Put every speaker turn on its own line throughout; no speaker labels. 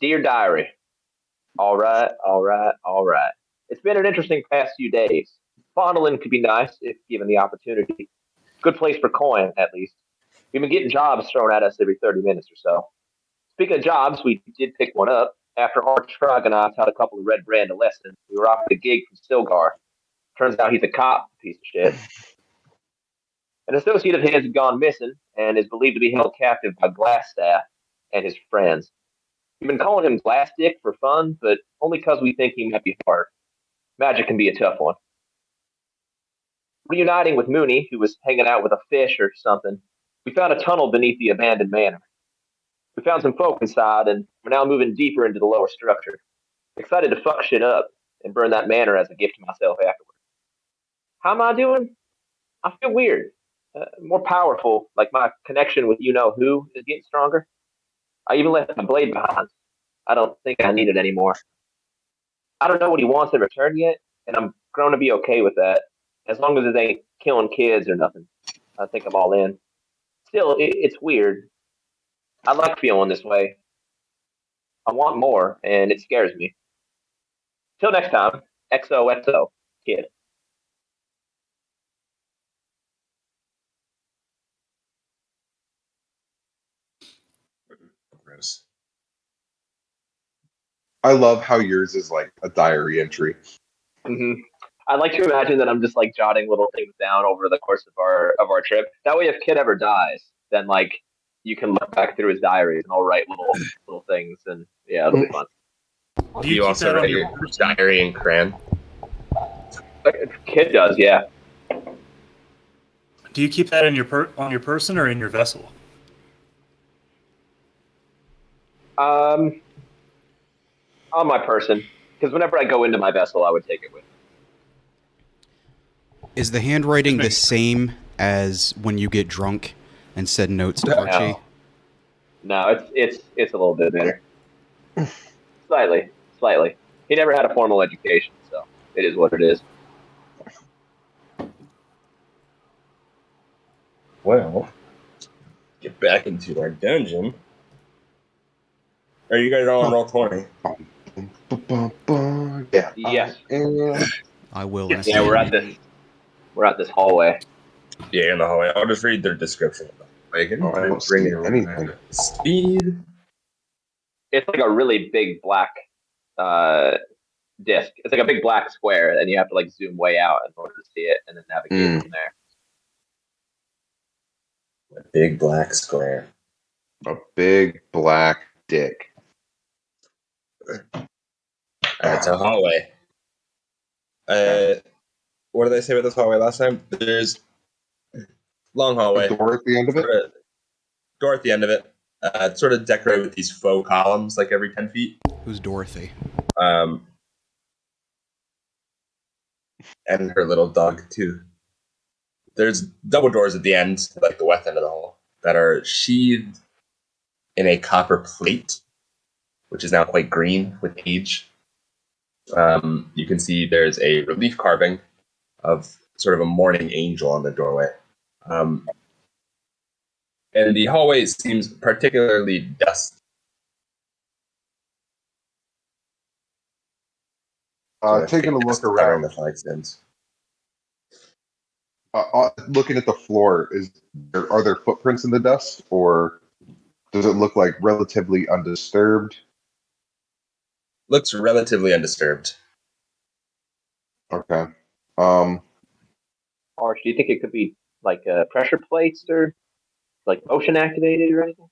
Dear Diary. All right, all right, all right. It's been an interesting past few days. Fondling could be nice if given the opportunity. Good place for coin, at least. We've been getting jobs thrown at us every 30 minutes or so. Speaking of jobs, we did pick one up. After Arch Trogonots had a couple of red brand lessons, we were offered a gig from Stilgar. Turns out he's a cop, piece of shit. An associate of his had gone missing and is believed to be held captive by Glassstaff and his friends. We've been calling him Glass Dick for fun, but only because we think he might be hard. Magic can be a tough one. Reuniting with Mooney, who was hanging out with a fish or something, we found a tunnel beneath the abandoned manor. We found some folk inside, and we're now moving deeper into the lower structure. Excited to fuck shit up and burn that manor as a gift to myself afterward. How am I doing? I feel weird. More powerful, like my connection with you know who is getting stronger. I even left my blade behind. I don't think I need it anymore. I don't know what he wants in return yet, and I'm grown to be okay with that. As long as it ain't killing kids or nothing. I think I'm all in. Still, it's weird. I like feeling this way. I want more, and it scares me. Till next time, XOXO, kid.
Gross. I love how yours is like a diary entry.
Mm-hmm. I like to imagine that I'm just like jotting little things down over the course of our trip. That way, if kid ever dies, then like you can look back through his diaries and I'll write little things, and yeah, it'll be fun.
Do you also write your diary in crayon?
Kid does, yeah.
Do you keep that in on your person or in your vessel?
On my person, because whenever I go into my vessel, I would take it with me.
Is the handwriting the same as when you get drunk and send notes to Archie?
No, it's a little bit better. Slightly. He never had a formal education, so it is what it is.
Well, get back into our dungeon. Are you guys all on roll 20?
Yeah.
Yes.
I will.
Yes.
Yeah, we're at this hallway.
Yeah, in the hallway. I'll just read their description. Like,
I don't see anything.
Speed.
It's like a really big black disc. It's like a big black square, and you have to like zoom way out in order to see it, and then navigate from there.
A big black square.
A big black dick.
It's a hallway. What did I say about this hallway last time? There's long hallway.
A door at the end of it?
Door at the end of it. It's sort of decorated with these faux columns, like every 10 feet.
Who's Dorothy?
And her little dog, too. There's double doors at the end, like the west end of the hall, that are sheathed in a copper plate, which is now quite green with age. You can see there's a relief carving of sort of a mourning angel on the doorway. And the hallway seems particularly dusty.
Taking a look around.
The flagstones.
Looking at the floor, are there footprints in the dust, or does it look like relatively undisturbed?
Looks relatively undisturbed.
Okay.
Or do you think it could be like pressure plates or like motion activated or anything?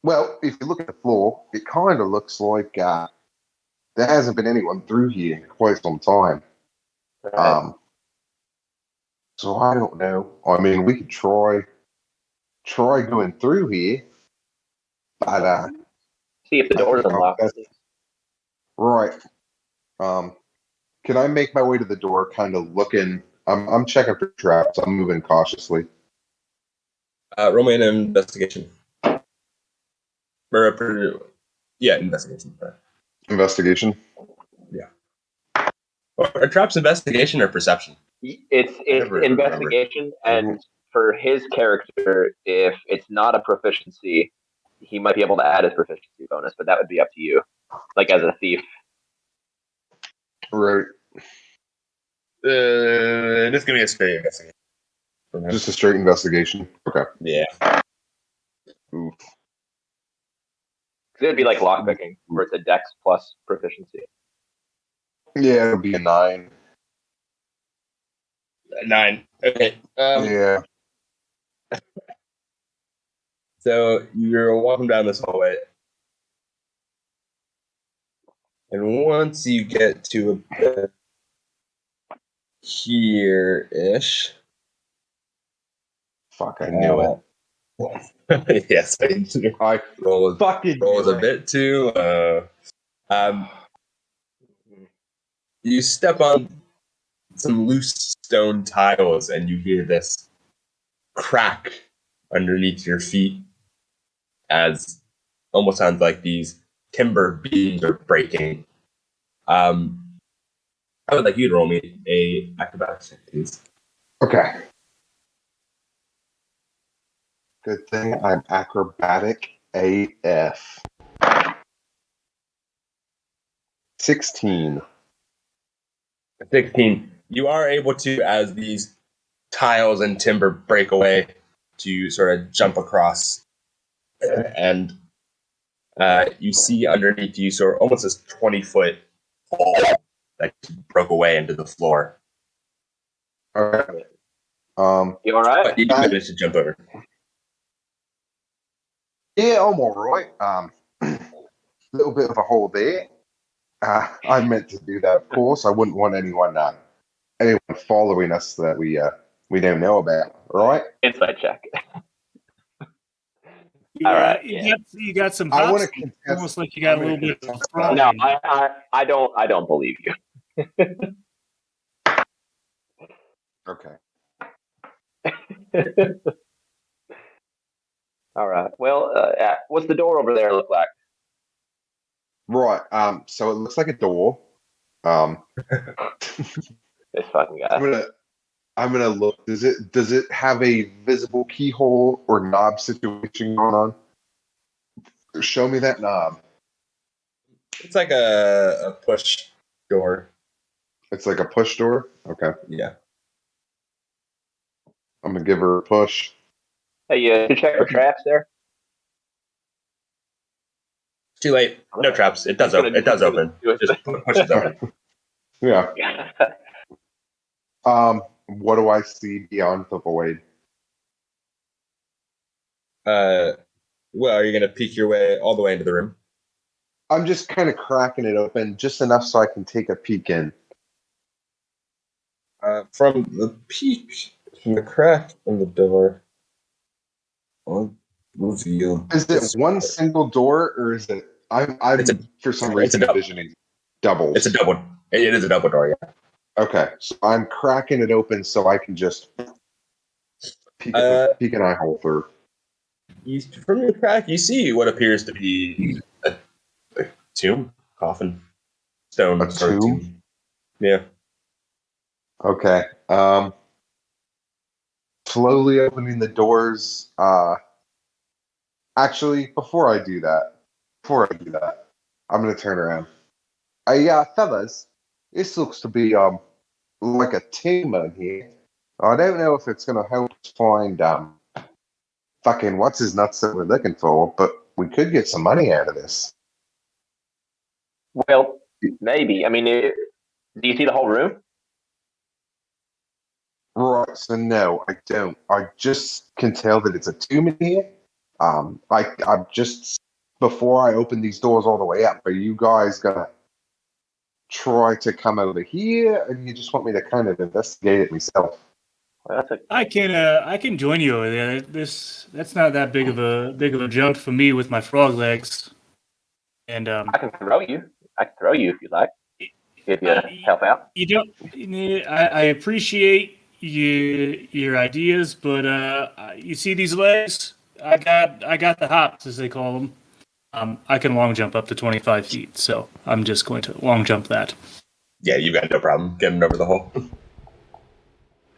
Well, if you look at the floor, it kind of looks like there hasn't been anyone through here in quite some time.
Right.
So I don't know. I mean, we could try going through here, but
See if the door's unlocked.
Right. Can I make my way to the door, kind of looking? I'm checking for traps. I'm moving cautiously.
Roll me an investigation. Investigation.
Investigation.
Yeah. Are traps investigation or perception?
It's investigation, and for his character, if it's not a proficiency, he might be able to add his proficiency bonus, but that would be up to you. Like as a thief.
Right.
Just give me a straight investigation.
Just a straight investigation. Okay.
Yeah.
Oof.
It would be like lockpicking, where it's a dex plus proficiency.
Yeah, it'll be a 9.
9. Okay.
Yeah.
So you're walking down this hallway, and once you get to a bit here-ish,
Fuck, I knew it.
yes,
I
roll
fucking
rolls
knew
a
it.
bit too. You step on some loose stone tiles, and you hear this crack underneath your feet, as almost sounds like these timber beams are breaking. I would like you to roll me a acrobatics check, please.
Okay. Good thing I'm acrobatic AF. 16.
16. You are able to, as these tiles and timber break away, to sort of jump across, and you see underneath you sort of almost this 20-foot hole that broke away into the floor.
Okay.
You all right?
But you managed to jump over.
Yeah, I'm alright. Little bit of a hole there. I meant to do that, of course. I wouldn't want anyone following us that we don't know about, right?
Insight check.
Yeah,
All right, yeah.
you got some
I
hops.
want to contest.
Almost like you got a little bit of a frog.
No, I don't believe you.
Okay.
All right. Well, what's the door over there look like?
Right. So it looks like a door.
This fucking guy.
I'm gonna look. Does it have a visible keyhole or knob situation going on? Show me that knob.
It's like a push door.
It's like a push door. Okay.
Yeah.
I'm gonna give her a push.
Hey, you check for traps there?
Too late. No traps. It does open. It does open. Just push it open.
Yeah. What do I see beyond the void?
Well, are you gonna peek your way all the way into the room?
I'm just kind of cracking it open just enough so I can take a peek in.
From the peak, from the crack in the door, I'll reveal.
Is it one single door or is it? I'm for some reason envisioning doubles.
It's a double. It is a double door. Yeah.
Okay, so I'm cracking it open so I can just peek an eye hole through.
From your crack, you see what appears to be a tomb, coffin, stone.
A tomb?
Yeah.
Okay. Slowly opening the doors. Actually, before I do that, I'm gonna turn around. Fellas, this looks to be like a tomb in here. I don't know if it's gonna help us find fucking what's his nuts that we're looking for, but we could get some money out of this.
Well, maybe. I mean, do you see the whole room?
Right, so no, I don't. I just can tell that it's a tomb in here. I'm just before I open these doors all the way up, are you guys gonna try to come over here, or do you just want me to kind of investigate it myself?
Well,
I can join you over there. That's not that big of a jump for me with my frog legs. And
I can throw you. I can throw you if you like. If you help out.
You don't. I appreciate your ideas, but you see these legs? I got the hops, as they call them. I can long jump up to 25 feet, so I'm just going to long jump that.
Yeah, you got no problem getting over the hole.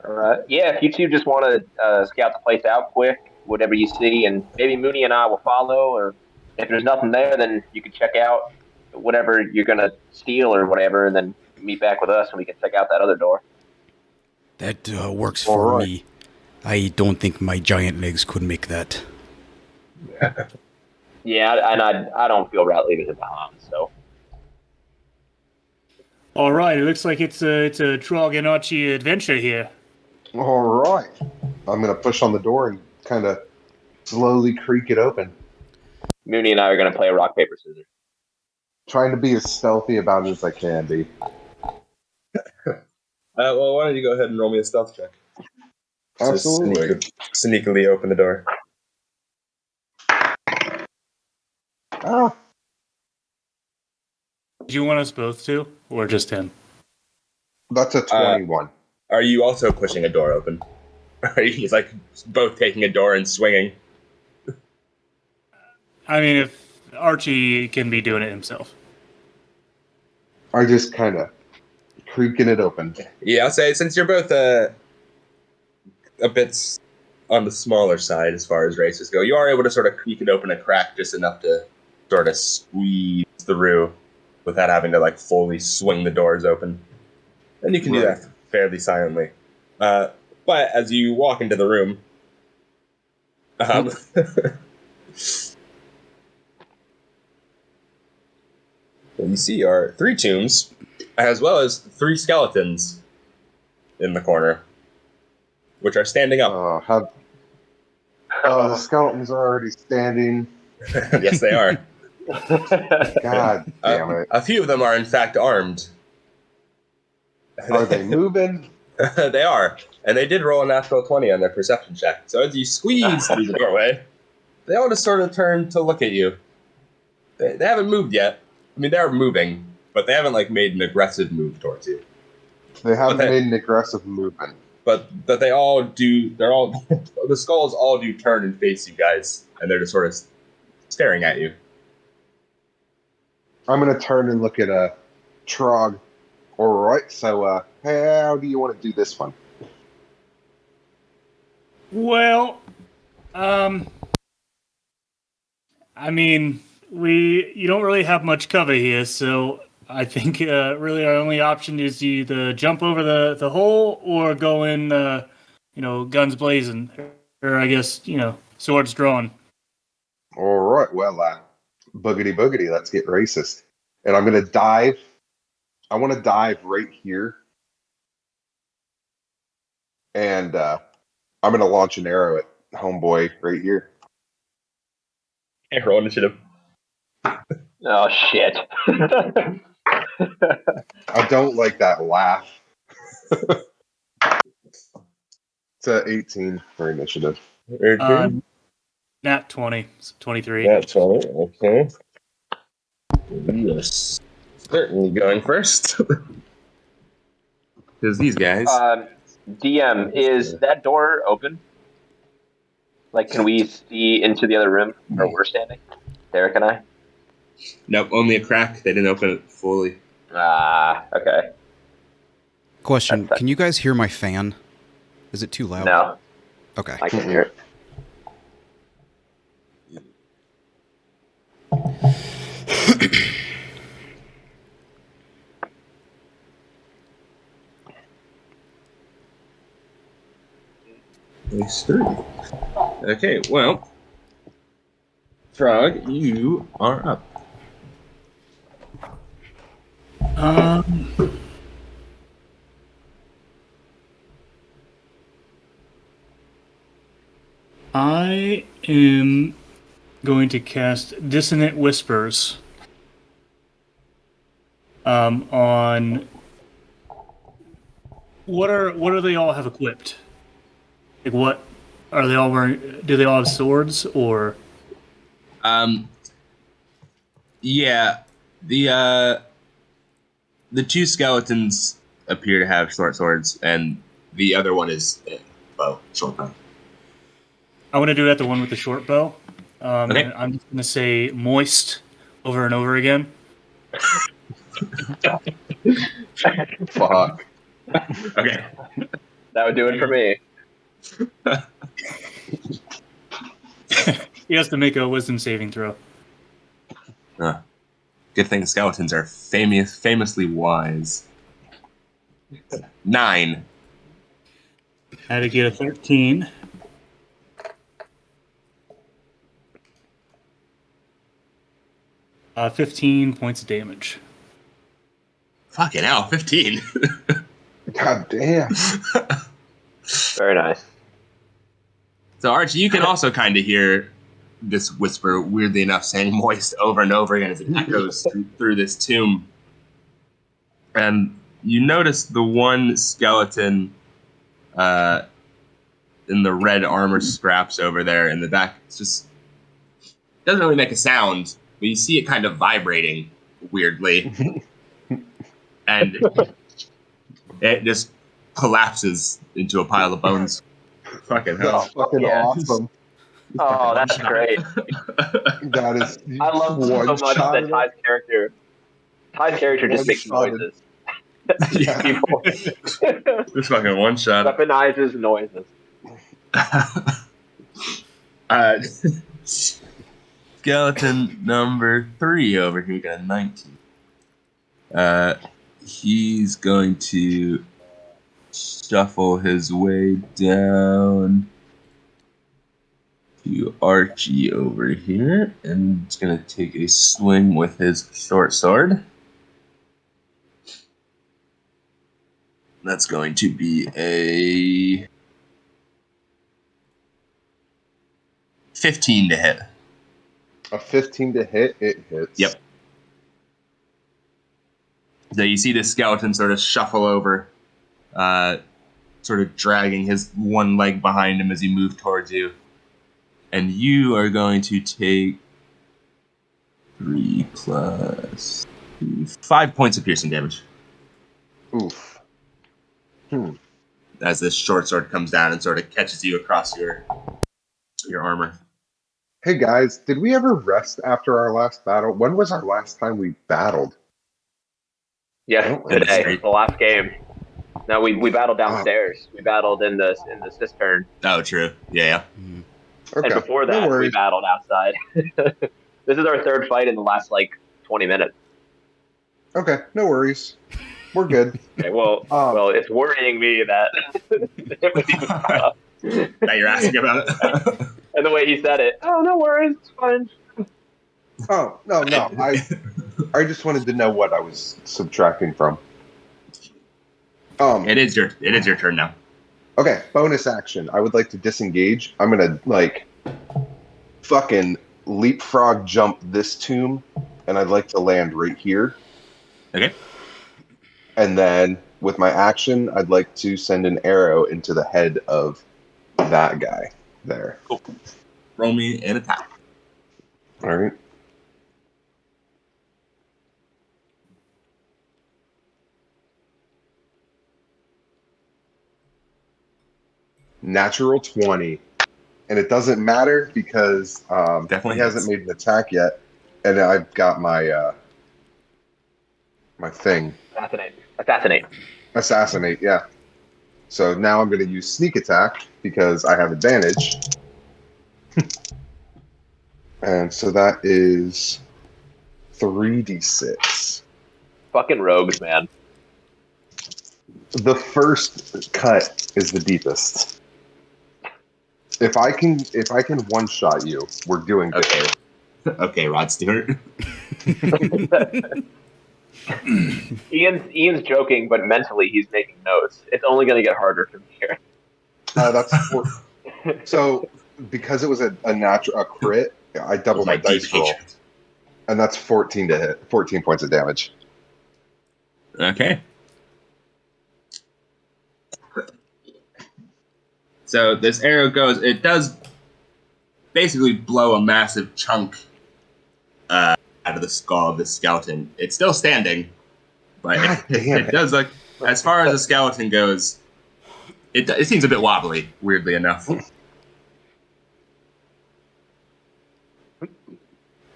All right. Yeah, if you two just want to scout the place out quick, whatever you see, and maybe Mooney and I will follow. Or if there's nothing there, then you can check out whatever you're gonna steal or whatever, and then meet back with us, and we can check out that other door.
That works
All
for
right.
me. I don't think my giant legs could make that.
Yeah, and I don't feel right leaving him behind. So
All right, it looks like it's a Trog and Archie adventure here.
All right. I'm gonna push on the door and kind of slowly creak it open,
Mooney and I are gonna play rock paper scissors.
trying to be as stealthy about it as I can be.
Well, why don't you go ahead and roll me a stealth check?
Absolutely.
So sneakily open the door.
Ah,
Do you want us both to, or just him?
that's a 21.
Are you also pushing a door open? Are you like both taking a door and swinging?
I mean, if Archie can be doing it himself.
I just kind of creaking it open.
Yeah, I'll say since you're both a bit on the smaller side as far as races go, you are able to sort of creak it open a crack just enough to sort of squeeze through without having to like fully swing the doors open. And you can do
Right.
that fairly silently. But as you walk into the room, what you see are 3 tombs, as well as 3 skeletons in the corner, which are standing up.
The skeletons are already standing.
Yes, they are.
God damn it.
A few of them are, in fact, armed.
Are they moving?
They are. And they did roll a natural 20 on their perception check. So as you squeeze through the doorway, they all just sort of turn to look at you. They haven't moved yet. I mean, they're moving, but they haven't like made an aggressive move towards you.
They haven't made an aggressive movement.
But they all do. They're all the skulls all do turn and face you guys, and they're just sort of staring at you.
I'm going to turn and look at Trog. All right, so how do you want to do this one?
Well, I mean, you don't really have much cover here, so I think really our only option is to either jump over the hole or go in, guns blazing, or I guess swords drawn.
All right, well, boogity boogity, let's get racist. And I'm going to dive. I want to dive right here. And I'm going to launch an arrow at homeboy right here.
Hey, roll initiative.
Oh shit!
I don't like that laugh. It's a 18 for initiative.
Nat 20, 23.
That's 20. Okay. Yes. Certainly going first. Because these guys.
DM, is that door open? Like, can we see into the other room where we're standing? Derek and I?
Nope, only a crack. They didn't open it fully.
Okay.
Question, can you guys hear my fan? Is it too loud?
No,
Okay.
I can hear it.
Nice 3. Okay, well. Frog, you are up.
I am going to cast Dissonant Whispers on what do they all have equipped? Like, what are they all wearing? Do they all have swords or?
Yeah, the 2 skeletons appear to have short swords, and the other one is short bow.
I want to do that the one with the short bow.
Okay.
And I'm just going to say moist over and over again.
Fuck.
Okay.
That would do it for me.
He has to make a wisdom saving throw.
Good thing skeletons are famously wise. 9.
Had to get a 13. Uh, 15 points of damage.
Fucking hell, 15.
God damn.
Very nice.
So, Archie, you can also kind of hear this whisper, weirdly enough, saying moist over and over again as it echoes through this tomb. And you notice the one skeleton in the red armor scraps over there in the back. It's just doesn't really make a sound, but you see it kind of vibrating weirdly. And it just collapses into a pile of bones. Fucking hell.
That's fucking
yeah.
awesome.
Oh, that's great.
That is.
I love so much that
one-shotted it.
Ty's character just makes
One-shotted.
noises.
Yeah.
People
Just fucking one shot.
weaponizes noises.
Skeleton number 3 over here got a 19. He's going to shuffle his way down to Archie over here, and he's going to take a swing with his short sword. That's going to be a 15 to hit.
A 15 to hit, it hits.
Yep. So you see this skeleton sort of shuffle over, sort of dragging his one leg behind him as he moves towards you. And you are going to take 3 plus 5 points of piercing damage
Oof.
as this short sword comes down and sort of catches you across your armor.
Hey guys, did we ever rest after our last battle? When was our last time we battled?
Yes,
Oh,
today, the last game. No, we battled downstairs. We battled in the cistern,
Oh, true. Yeah.
Okay.
and before that,
no
we
worries.
battled outside. This is our third fight in the last 20 minutes.
Okay, no worries. We're good.
Okay, well, it's worrying me that it was even tough.
Now you're asking about it.
And the way he said it, oh, no worries, it's fine.
Oh no, I just wanted to know what I was subtracting from.
It is your turn now.
Okay, bonus action. I would like to disengage. I'm gonna fucking leapfrog jump this tomb, and I'd like to land right here.
Okay.
And then with my action, I'd like to send an arrow into the head of that guy there.
Cool. Roll me an attack.
All right. Natural 20. And it doesn't matter because
Definitely
he hasn't made an attack yet. And I've got my my thing.
Assassinate.
Assassinate, yeah. So now I'm going to use sneak attack because I have advantage. And so that is 3d6.
Fucking rogues, man.
The first cut is the deepest. If I can one shot you, we're doing good.
Okay. Okay, Rod Stewart.
Ian's joking, but mentally he's making notes. It's only going to get harder from here.
So because it was a crit, I doubled my dice roll, and that's 14 to hit. 14 points of damage.
Okay. So this arrow goes. It does basically blow a massive chunk out of the skull of the skeleton. It's still standing, but it does look. As far as the skeleton goes, it seems a bit wobbly. Weirdly enough.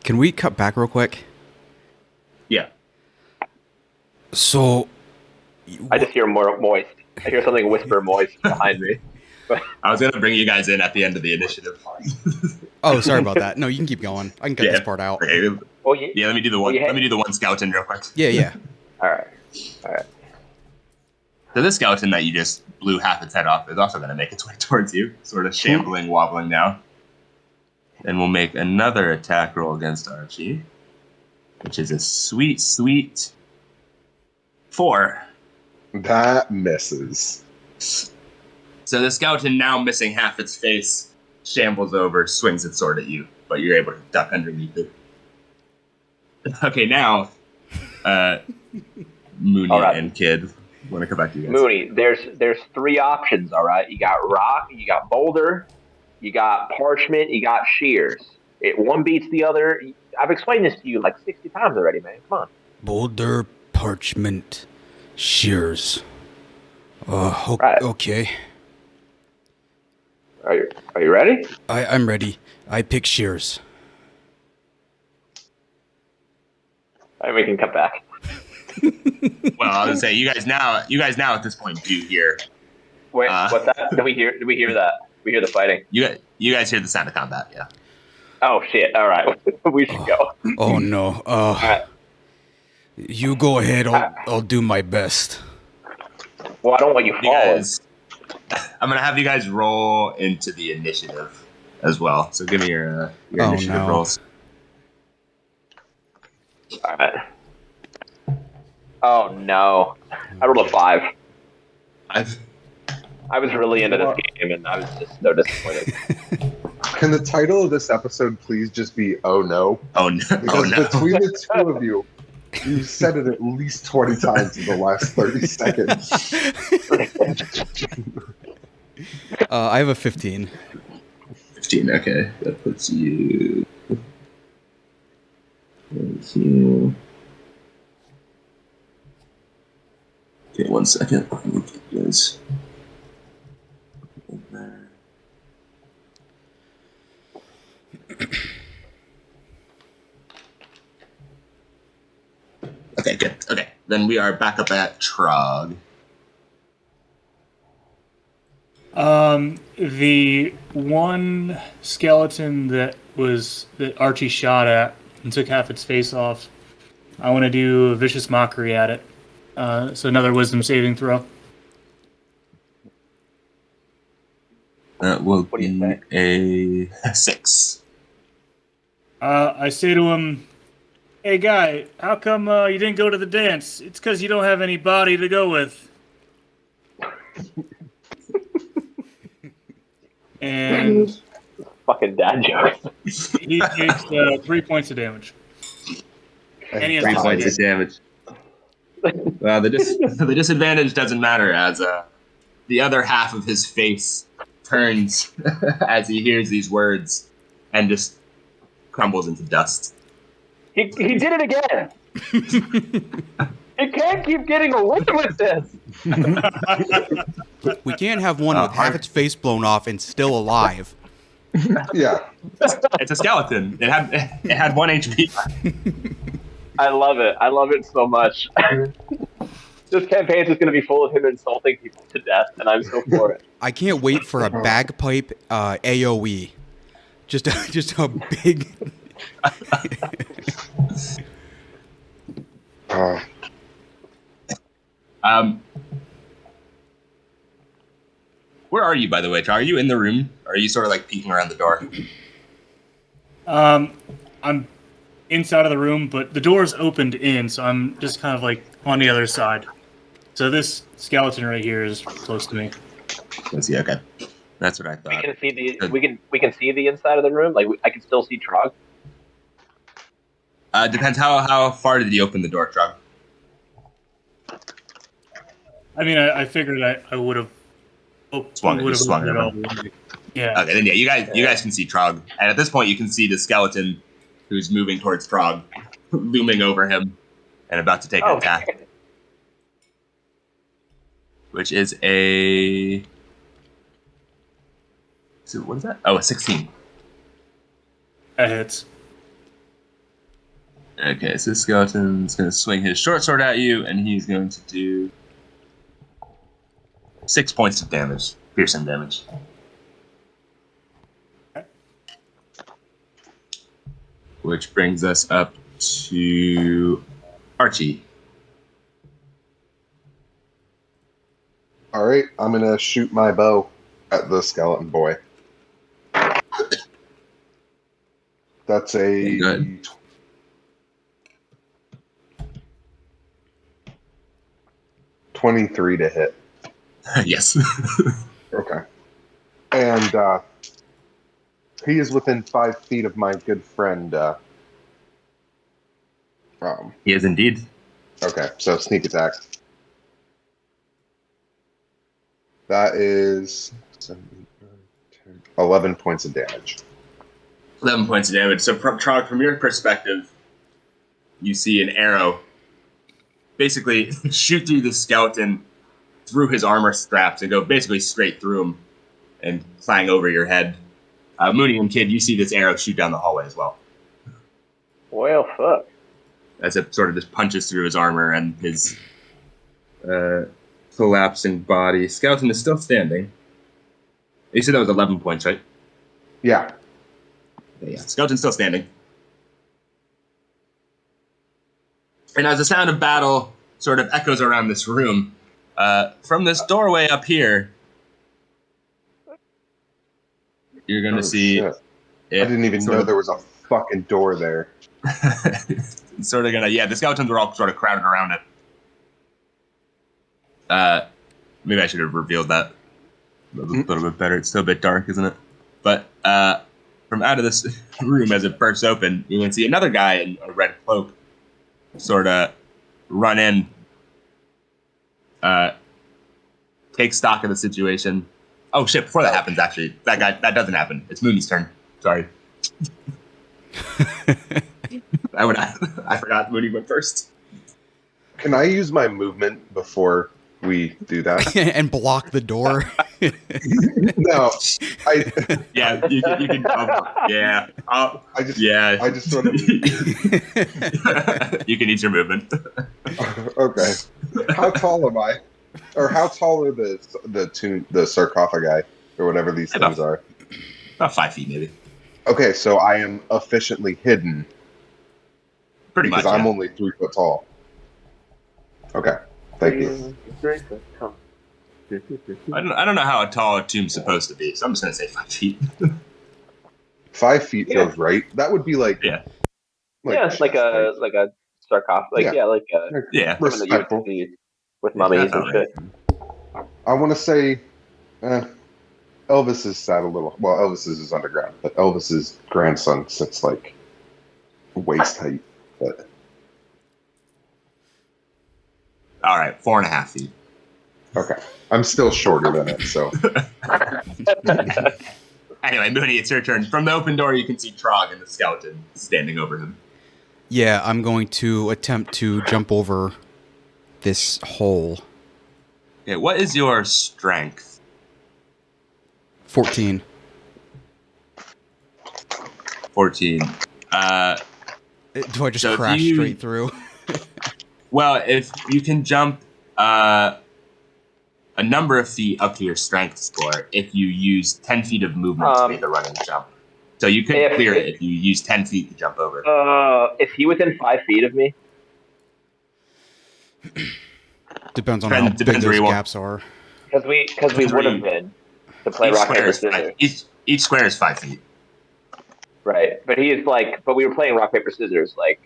Can we cut back real quick?
Yeah.
So,
I just hear more moist. I hear something whisper moist behind me.
I was gonna bring you guys in at the end of the initiative.
Oh, sorry about that. No, you can keep going. I can cut this part out.
Okay.
Well,
Yeah, let me do the one. Let me do the one skeleton real quick.
Yeah.
All right.
So this skeleton that you just blew half its head off is also going to make its way towards you, sort of shambling, wobbling now. And we'll make another attack roll against Archie, which is a sweet 4.
That misses.
So the skeleton, now missing half its face, shambles over, swings its sword at you, but you're able to duck underneath it. Okay, now, Mooney and Kid want to come back to you guys.
Mooney, there's 3 options. All right, you got rock, you got boulder, you got parchment, you got shears. One beats the other. I've explained this to you like 60 times already, man. Come on.
Boulder, parchment, shears.
Right.
Okay.
Are you ready?
I'm ready. I pick shears.
All right, we can cut back.
Well, I was gonna say you guys now at this point do hear.
Wait, what's that? Did we hear that? We hear the fighting.
You guys hear the sound of combat, yeah.
Oh shit! All right, we should go.
Oh no.
All right.
You go ahead. I'll do my best.
Well, I don't want you falling.
I'm gonna have you guys roll into the initiative as well. So give me your initiative rolls.
All right. Oh no! I rolled a 5. I was really into this game, and I was just so disappointed.
Can the title of this episode please just be "Oh no"?
Oh no!
Because between the 2 of you, you've said it at least 20 times in the last 30 seconds.
I have a 15.
15. Okay, that puts you. Here. Okay, 1 second. Let me get this. There. Okay, good. Okay, then we are back up at Trog.
The one skeleton that Archie shot at and took half its face off, I want to do a vicious mockery at it. So another wisdom saving throw.
That will
What do you
be a 6.
I say to him, "Hey guy, how come you didn't go to the dance? It's because you don't have any body to go with." And
Fucking dad jokes.
he takes 3 points of damage. And he has
3 points of
disadvantage.
damage. Well, the disadvantage doesn't matter as the other half of his face turns as he hears these words and just crumbles into dust.
He did it again. He can't keep getting away with this.
We can't have one with half its face blown off and still alive.
Yeah.
It's a skeleton. It had 1 HP.
I love it. I love it so much. This campaign is just going to be full of him insulting people to death, and I'm so for it.
I can't wait for a bagpipe AOE. Just a big.
Where are you, by the way, Trog? Are you in the room? Or are you sort of like peeking around the door?
I'm inside of the room, but the door's opened in, so I'm just kind of like on the other side. So this skeleton right here is close to me.
Let's see. Okay, that's what I thought.
We can see the inside of the room. Like I can still see Trog.
Depends how far did you open the door, Trog?
I mean, I figured I would have.
Swung it
all
over.
the way. Yeah.
Okay, then yeah, you guys can see Trog, and at this point you can see the skeleton who's moving towards Trog, looming over him, and about to take an attack, which is a. So what is that? Oh, a 16.
That hits.
Okay, so this skeleton's going to swing his short sword at you, and he's going to do 6 points of damage, piercing damage. which brings us up to Archie.
All right, I'm gonna shoot my bow at the skeleton boy. That's
Okay,
a
good.
23 to hit.
Yes.
Okay. And he is within 5 feet of my good friend.
He is indeed.
Okay, so sneak attack. That is 7, 8, 9, 10, 11 points of damage.
11 points of damage. So, Trog, from your perspective, you see an arrow basically shoot through the skeleton, through his armor straps, and go basically straight through him and clang over your head. Mooney and Kid, you see this arrow shoot down the hallway as well.
Well, fuck.
As it sort of just punches through his armor and his collapsing body. Skeleton is still standing. You said that was 11 points, right?
Yeah.
Yeah. Skeleton's still standing. And as the sound of battle sort of echoes around this room, from this doorway up here, you're going to see...
Shit. I didn't even know there was a fucking door there.
It's sort of going to... Yeah, the skeletons were all sort of crowded around it. Maybe I should have revealed that a little bit better. It's still a bit dark, isn't it? But from out of this room, as it bursts open, you can see another guy in a red cloak sort of run in, take stock of the situation. Oh shit! Before that happens, actually, that doesn't happen. It's Mooney's turn. Sorry. I forgot Mooney went first.
Can I use my movement before we do that?
And block the door.
No.
Yeah, you can. Yeah.
I just sort of.
You can use your movement.
Okay. How tall am I? Or how tall are the sarcophagi or whatever these things are?
About 5 feet, maybe.
Okay, so I am efficiently hidden.
Pretty much.
Because I'm only 3 foot tall. Okay. Thank you.
I don't know how tall a tomb's supposed to be, so I'm just gonna say 5 feet.
5 feet feels right. That would be like
It's like a sarcophagus.
respectful.
With mummies and shit.
I want to say Elvis is sat a little. Well, Elvis is underground, but Elvis's grandson sits like waist height. But
all right, 4.5 feet.
Okay, I'm still shorter than it. So
anyway, Mooney, it's your turn. From the open door, you can see Trog and the skeleton standing over him.
Yeah, I'm going to attempt to jump over this hole.
Okay, what is your strength?
14.
14.
Do I just crash straight through?
Well, if you can jump a number of feet up to your strength score, if you use 10 feet of movement to make a running jump. So you could clear it if you use 10 feet to jump over.
Is he within 5 feet of me?
Depends on how big those gaps are.
Because we would have been to play rock paper scissors.
Each square is 5 feet.
Right, but we were playing rock paper scissors like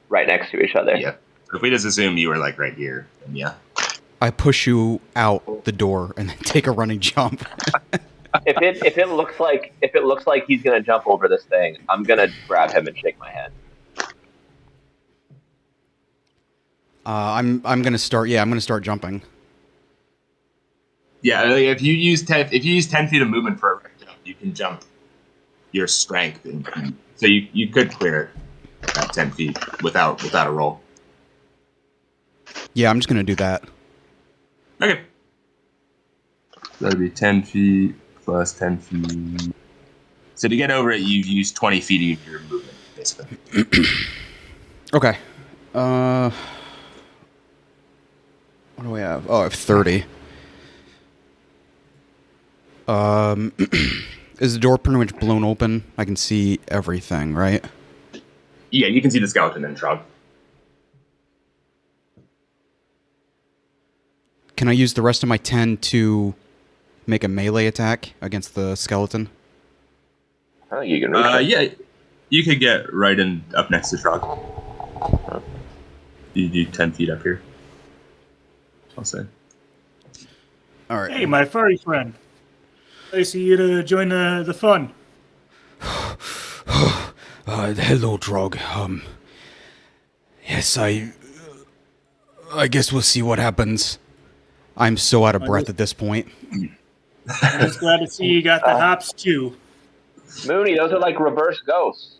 right next to each other.
Yeah. If we just assume you were like right here, then yeah.
I push you out the door and then take a running jump.
If it looks like he's gonna jump over this thing, I'm gonna grab him and shake my hand.
I'm gonna start. Yeah, I'm gonna start jumping.
Yeah, if you use 10 feet of movement for a jump, you can jump your strength, so you could clear it at 10 feet without a roll.
Yeah, I'm just gonna do that.
Okay. That'd be 10 feet plus 10 feet. So to get over it, you use 20 feet of your movement, basically.
Okay. What do we have? Oh, I have 30. Is the door pretty much blown open? I can see everything, right?
Yeah, you can see the skeleton and Trog.
Can I use the rest of my 10 to make a melee attack against the skeleton?
Oh, you can reach it.
Yeah, you could get right in up next to Trog. You do 10 feet up here. I'll say.
All right.
Hey, my furry friend. Nice of you to join the fun.
Hello, Drog. Yes, I guess we'll see what happens. I'm so out of breath at this point.
I'm just glad to see you got the hops too.
Mooney, those are like reverse ghosts.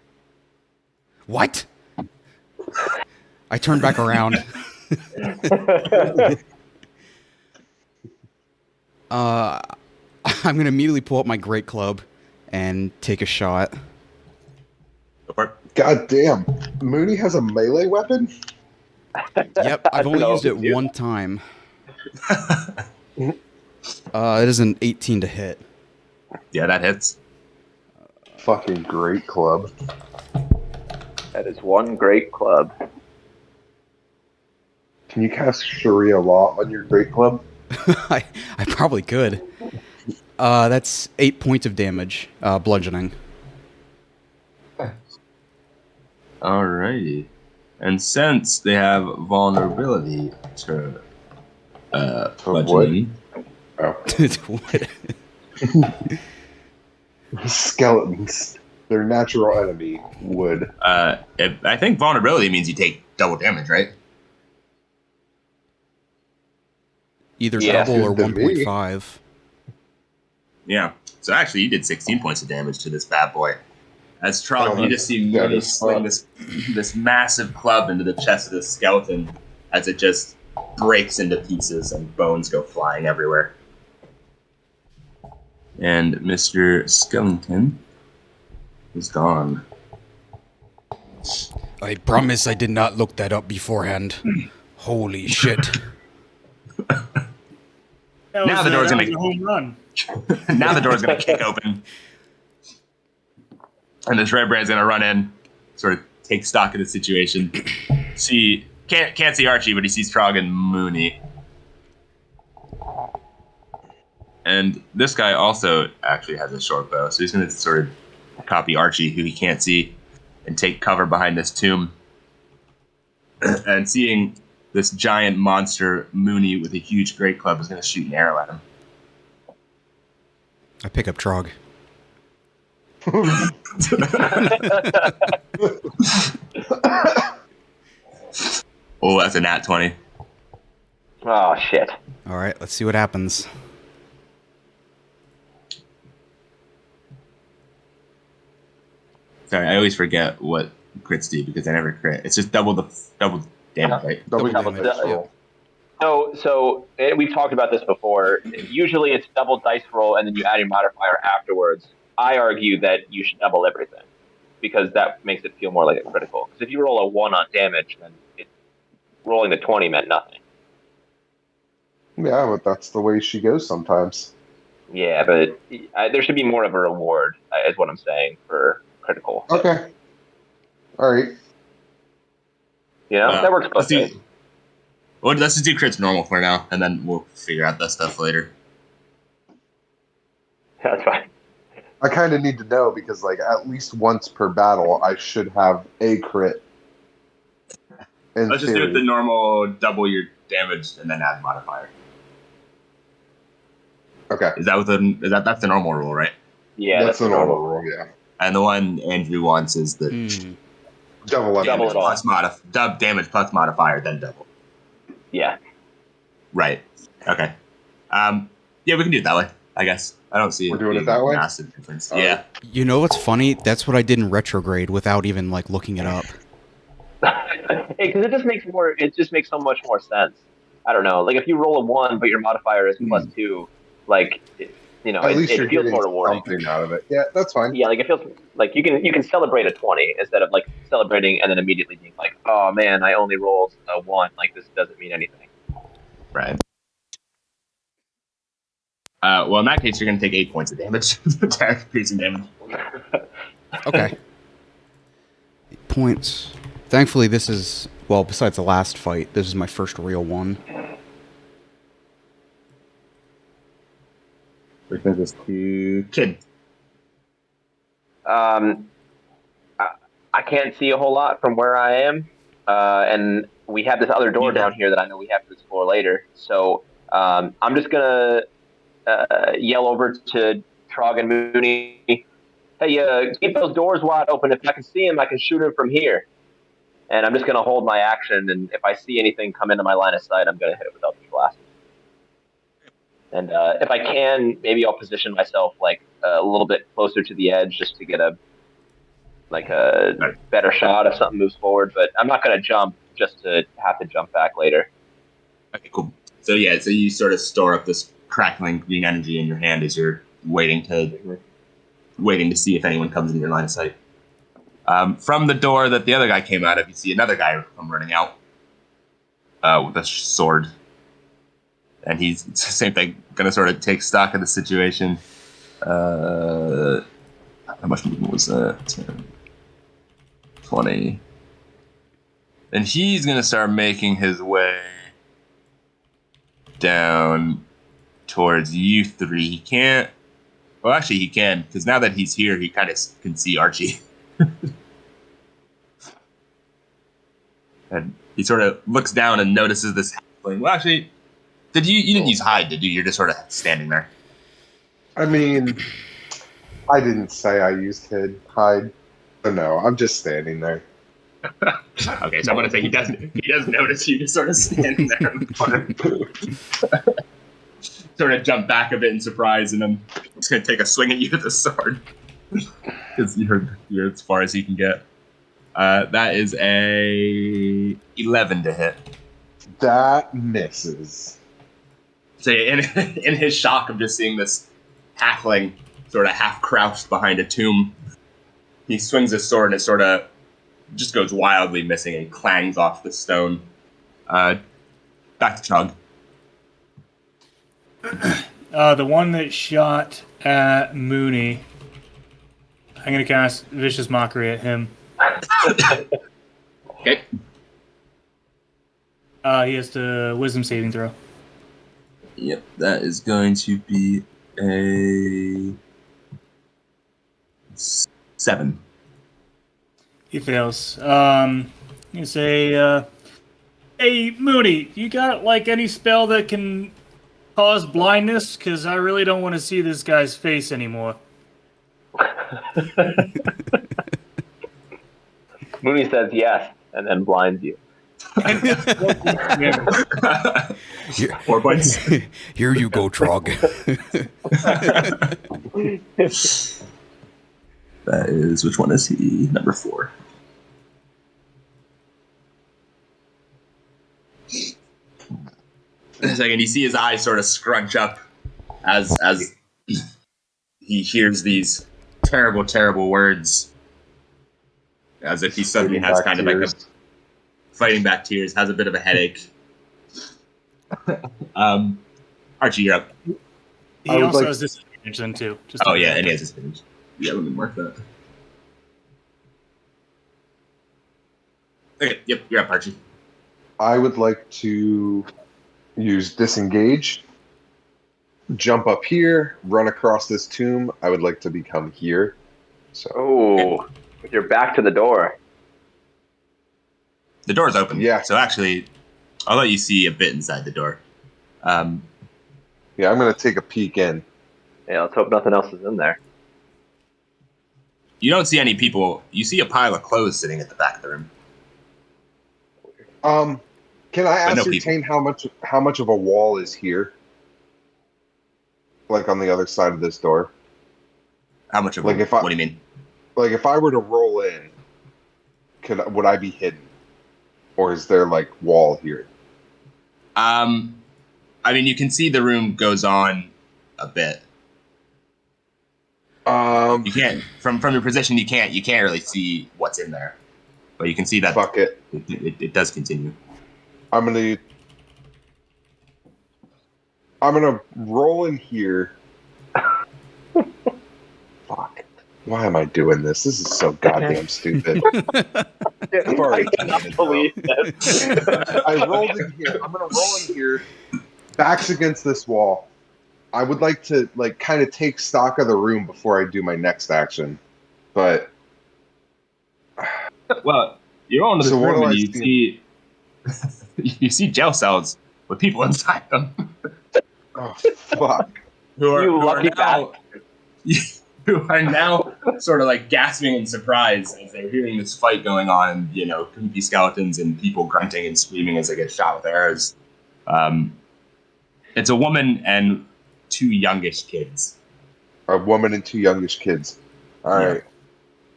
What? I turned back around. I'm gonna immediately pull up my great club and take a shot.
Go for it.
God damn. Mooney has a melee weapon?
Yep, I've only
know
used
if
it
it's you.
one time. It is an 18 to hit.
Yeah, that hits.
Fucking great club.
That is one great club.
Can you cast Sharia Law on your great club?
I probably could. That's 8 points of damage, bludgeoning.
Alrighty. And since they have vulnerability to bludgeoning,
Oh.
What?
Skeletons. Their natural enemy would.
I think vulnerability means you take double damage, right?
Either
Yeah.
double or
Good to me.
1.5.
Yeah. So actually, you did 16 points of damage to this bad boy. As Trog,
Oh,
you just see
that
Mooney
is
sling
fun.
this massive club into the chest of this skeleton as it just breaks into pieces and bones go flying everywhere. And Mr. Skellington is gone.
I promise I did not look that up beforehand. Holy shit.
Now the door's
that
gonna-
was a home run.
Now the door's going to kick open. And this red brand's going to run in, sort of take stock of the situation. Can't see Archie, but he sees Trog and Mooney. And this guy also actually has a short bow, so he's going to sort of copy Archie, who he can't see, and take cover behind this tomb. And seeing this giant monster Mooney with a huge great club is going to shoot an arrow at him.
I pick up Trog.
Oh, that's a nat 20.
Oh, shit.
All right, let's see what happens.
Sorry, I always forget what crits do because I never crit. It's just double damage, right?
Double
Double
damage.
damage,
roll.
So we've talked about this before. Usually it's double dice roll and then you add your modifier afterwards. I argue that you should double everything because that makes it feel more like a critical. Because if you roll a 1 on damage, then rolling the 20 meant nothing.
Yeah, but that's the way she goes sometimes.
Yeah, but there should be more of a reward, is what I'm saying, for critical.
Okay. All right.
You know, that works both ways.
Well, let's just do crits normal for now, and then we'll figure out that stuff later.
That's fine.
I kind of need to know because, like, at least once per battle, I should have a crit. In
Let's just
theory.
do it the normal double your damage and then add modifier.
Okay.
Is that that's the normal rule, right?
Yeah,
that's the normal rule, yeah.
And the one Andrew wants is the
Double
Double
damage
it all.
plus damage plus modifier, then double.
Yeah.
Right. Okay. Yeah, we can do it that way, I guess. I don't see
We're doing it that way?
massive difference.
All
Yeah.
You know what's funny? That's what I did in retrograde without even like looking it up.
Because it just makes so much more sense. I don't know. Like if you roll a 1, but your modifier is +2, like
At least you're
it feels
getting
more rewarding.
something out of it. Yeah, that's fine.
Yeah, like it feels like you can celebrate a 20 instead of like celebrating and then immediately being like, oh man, I only rolled a 1. Like this doesn't mean anything.
Right. Well, in that case, you're going to take 8 points of damage. Attack piercing damage.
Okay. points. Thankfully, this is, well, besides the last fight, this is my first real one.
Which brings us to Kid.
I can't see a whole lot from where I am, and we have this other door down here that I know we have to explore later. So I'm just gonna yell over to Trog and Mooney. Hey, keep those doors wide open. If I can see him, I can shoot him from here. And I'm just gonna hold my action, and if I see anything come into my line of sight, I'm gonna hit it with Eldritch Blast. And if I can, maybe I'll position myself like a little bit closer to the edge just to get a better shot if something moves forward. But I'm not going to jump just to have to jump back later.
Okay, cool. So you sort of store up this crackling green energy in your hand as you're waiting to see if anyone comes in your line of sight. From the door that the other guy came out of, you see another guy come running out with a sword. And it's the same thing, going to sort of take stock of the situation. How much movement was that? 10, 20. And he's going to start making his way down towards you three. He can't. Well, actually, he can, because now that he's here, he kind of can see Archie. And he sort of looks down and notices this happening. Well, actually, you didn't use hide, did you? You're just sort of standing there.
I mean, I didn't say I used hide. So no, I'm just standing there.
Okay, so I'm gonna say he does notice you just sort of standing there in the corner. Sort of jump back a bit in surprise, and I'm just gonna take a swing at you with the sword. Because you're as far as he can get. That is a 11 to hit.
That misses.
So in his shock of just seeing this halfling sort of half crouched behind a tomb, he swings his sword and it sort of just goes wildly missing and clangs off the stone. Back to Chug.
The one that shot at Mooney, I'm going to cast Vicious Mockery at him.
Okay.
He has to Wisdom saving throw.
Yep, that is going to be a 7.
He fails. You say, hey, Mooney, you got, like, any spell that can cause blindness? Because I really don't want to see this guy's face anymore.
Mooney says yes, and then blinds you.
4 points.
Here you go, Trog.
That is, which one is he? Number 4. In a second, you see his eyes sort of scrunch up as he hears these terrible, terrible words. As if he suddenly has kind of like a fighting back tears, has a bit of a headache. Archie, you're up.
He also has disadvantage then, too.
Oh, yeah, and he has disadvantage. Yeah, let me mark that. Okay, yep, you're up, Archie.
I would like to use disengage, jump up here, run across this tomb. I would like to become here. So,
with your back to the door.
The door's open.
Yeah.
So actually, I'll let you see a bit inside the door.
yeah, I'm going to take a peek in.
Yeah, let's hope nothing else is in there.
You don't see any people. You see a pile of clothes sitting at the back of the room.
Can I
But no
ascertain how much of a wall is here? Like on the other side of this door?
How much of
Like
what do you mean?
Like if I were to roll in, would I be hidden? Or is there like wall here?
I mean, you can see the room goes on a bit. You can't from your position. You can't really see what's in there, but you can see that.
Fuck it.
It does continue.
I'm gonna roll in here. Fuck. Why am I doing this? This is so goddamn stupid. I've already
I cannot
committed,
believe this.
I rolled in here. I'm gonna roll in here. Backs against this wall. I would like to kind of take stock of the room before I do my next action. But
Well, you go into this
so what
room
do
and
I
you
see?
you see jail cells with people inside them
Oh fuck.
who are,
You
who are
lucky
now who are now sort of like gasping in surprise as they're hearing this fight going on, and creepy skeletons and people grunting and screaming as they get shot with arrows. It's a woman and two youngish kids.
A woman and two youngish kids. All
Yeah.
right.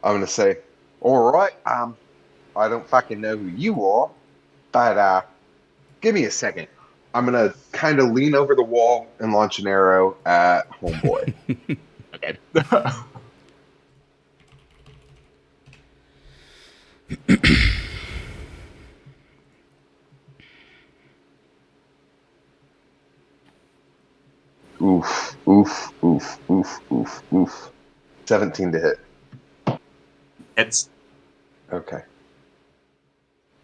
I'm gonna say, all right. I don't fucking know who you are, but give me a second. I'm gonna kind of lean over the wall and launch an arrow at homeboy.
Okay.
Oof, oof, oof, oof, oof, oof. 17 to hit.
It's
Okay.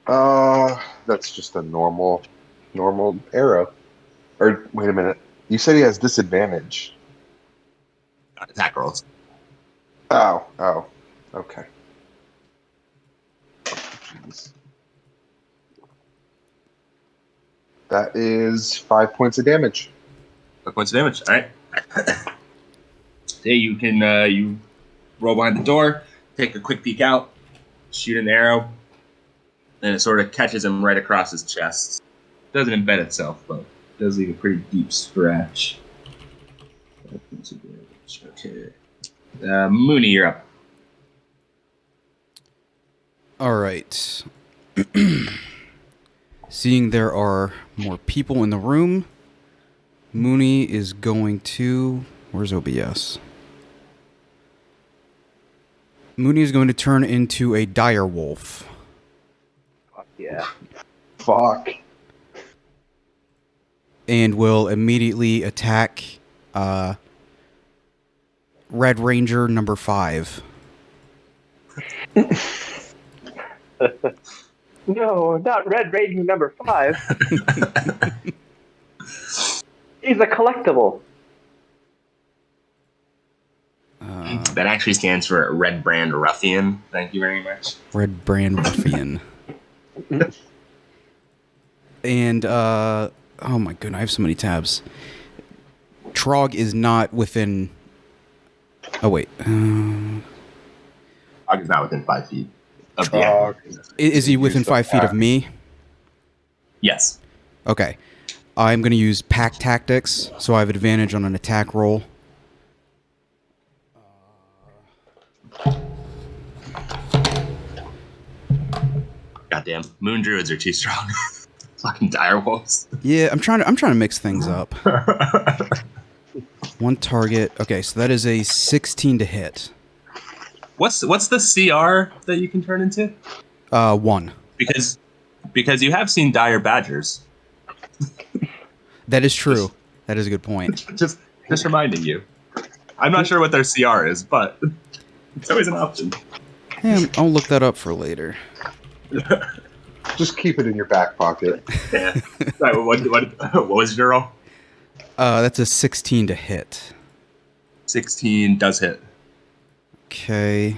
That's just a normal arrow. Or wait a minute. You said he has disadvantage.
attack rolls.
Oh, okay. Jeez. That is 5 points of damage.
5 points of damage. All right. Hey, you can you roll behind the door, take a quick peek out, shoot an arrow, and it sort of catches him right across his chest. Doesn't embed itself, but does leave a pretty deep scratch. 5 points of damage. Okay. Mooney, you're up.
All right. Seeing there are more people in the room, Mooney is going to... Where's OBS? Mooney is going to turn into a dire wolf.
Fuck yeah.
Fuck.
And will immediately attack Red Ranger number 5.
No, not Red Ranger number 5. He's a collectible.
That actually stands for Red Brand Ruffian. Thank you very much.
Red Brand Ruffian. And, oh my goodness, I have so many tabs. Trog is not within... Oh, wait.
Hog is not within 5 feet of the
Trog.
Is he within 5 feet of me?
Yes.
Okay. I'm going to use pack tactics, so I have advantage on an attack roll.
Goddamn, moon druids are too strong. Fucking dire wolves.
Yeah, I'm trying to mix things up. One target. Okay, so that is a 16 to hit.
What's the CR that you can turn into?
1.
Because you have seen dire badgers.
That is true. That is a good point.
Just reminding you. I'm not sure what their CR is, but it's always an option.
Hey, I'll look that up for later.
Just keep it in your back pocket.
Yeah. Right, what was your roll?
That's a 16 to hit.
16 does hit.
Okay.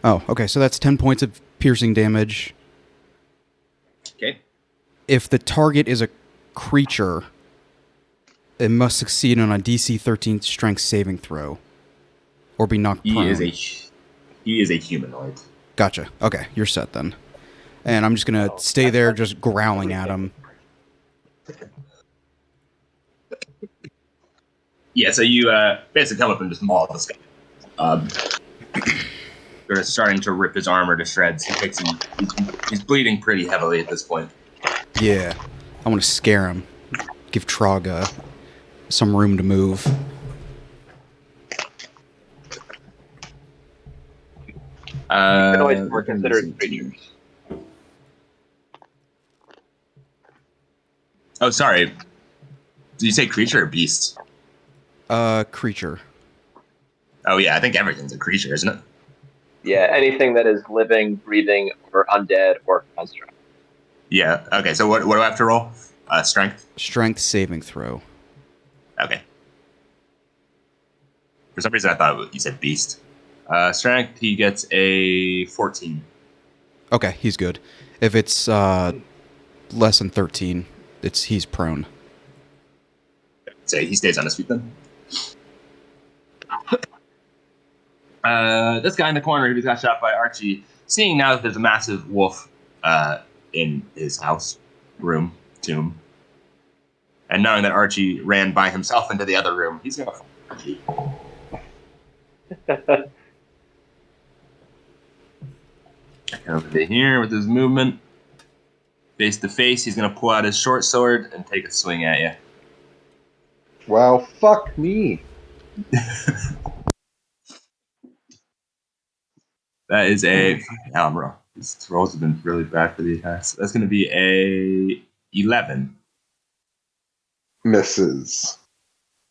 Oh, okay, so that's 10 points of piercing damage.
Okay.
If the target is a creature, it must succeed on a DC 13 strength saving throw or be knocked prone.
He is a humanoid.
Gotcha. Okay, you're set then. And I'm just going to stay there just growling at him.
Yeah, so you basically come up and just maul this guy. They're starting to rip his armor to shreds. He's bleeding pretty heavily at this point.
Yeah. I want to scare him. Give Trog some room to move.
You can always more considerate creatures.
Oh, sorry. Did you say creature or beast?
Creature.
Oh, yeah, I think everything's a creature, isn't it?
Yeah, anything that is living, breathing, or undead or construct.
Yeah. Okay, so what do I have to roll? Strength?
Strength saving throw.
Okay. For some reason, I thought you said beast. Strength, he gets a 14.
Okay, he's good. If it's less than 13, he's prone.
So he stays on his feet then. This guy in the corner who just got shot by Archie, seeing now that there's a massive wolf in his house, room, tomb, and knowing that Archie ran by himself into the other room, he's going to Archie. Over to here with his movement. Face to face, he's going to pull out his short sword and take a swing at you.
Well, fuck me.
That is a roll. These rolls have been really bad for the attacks. That's going to be a 11.
Misses.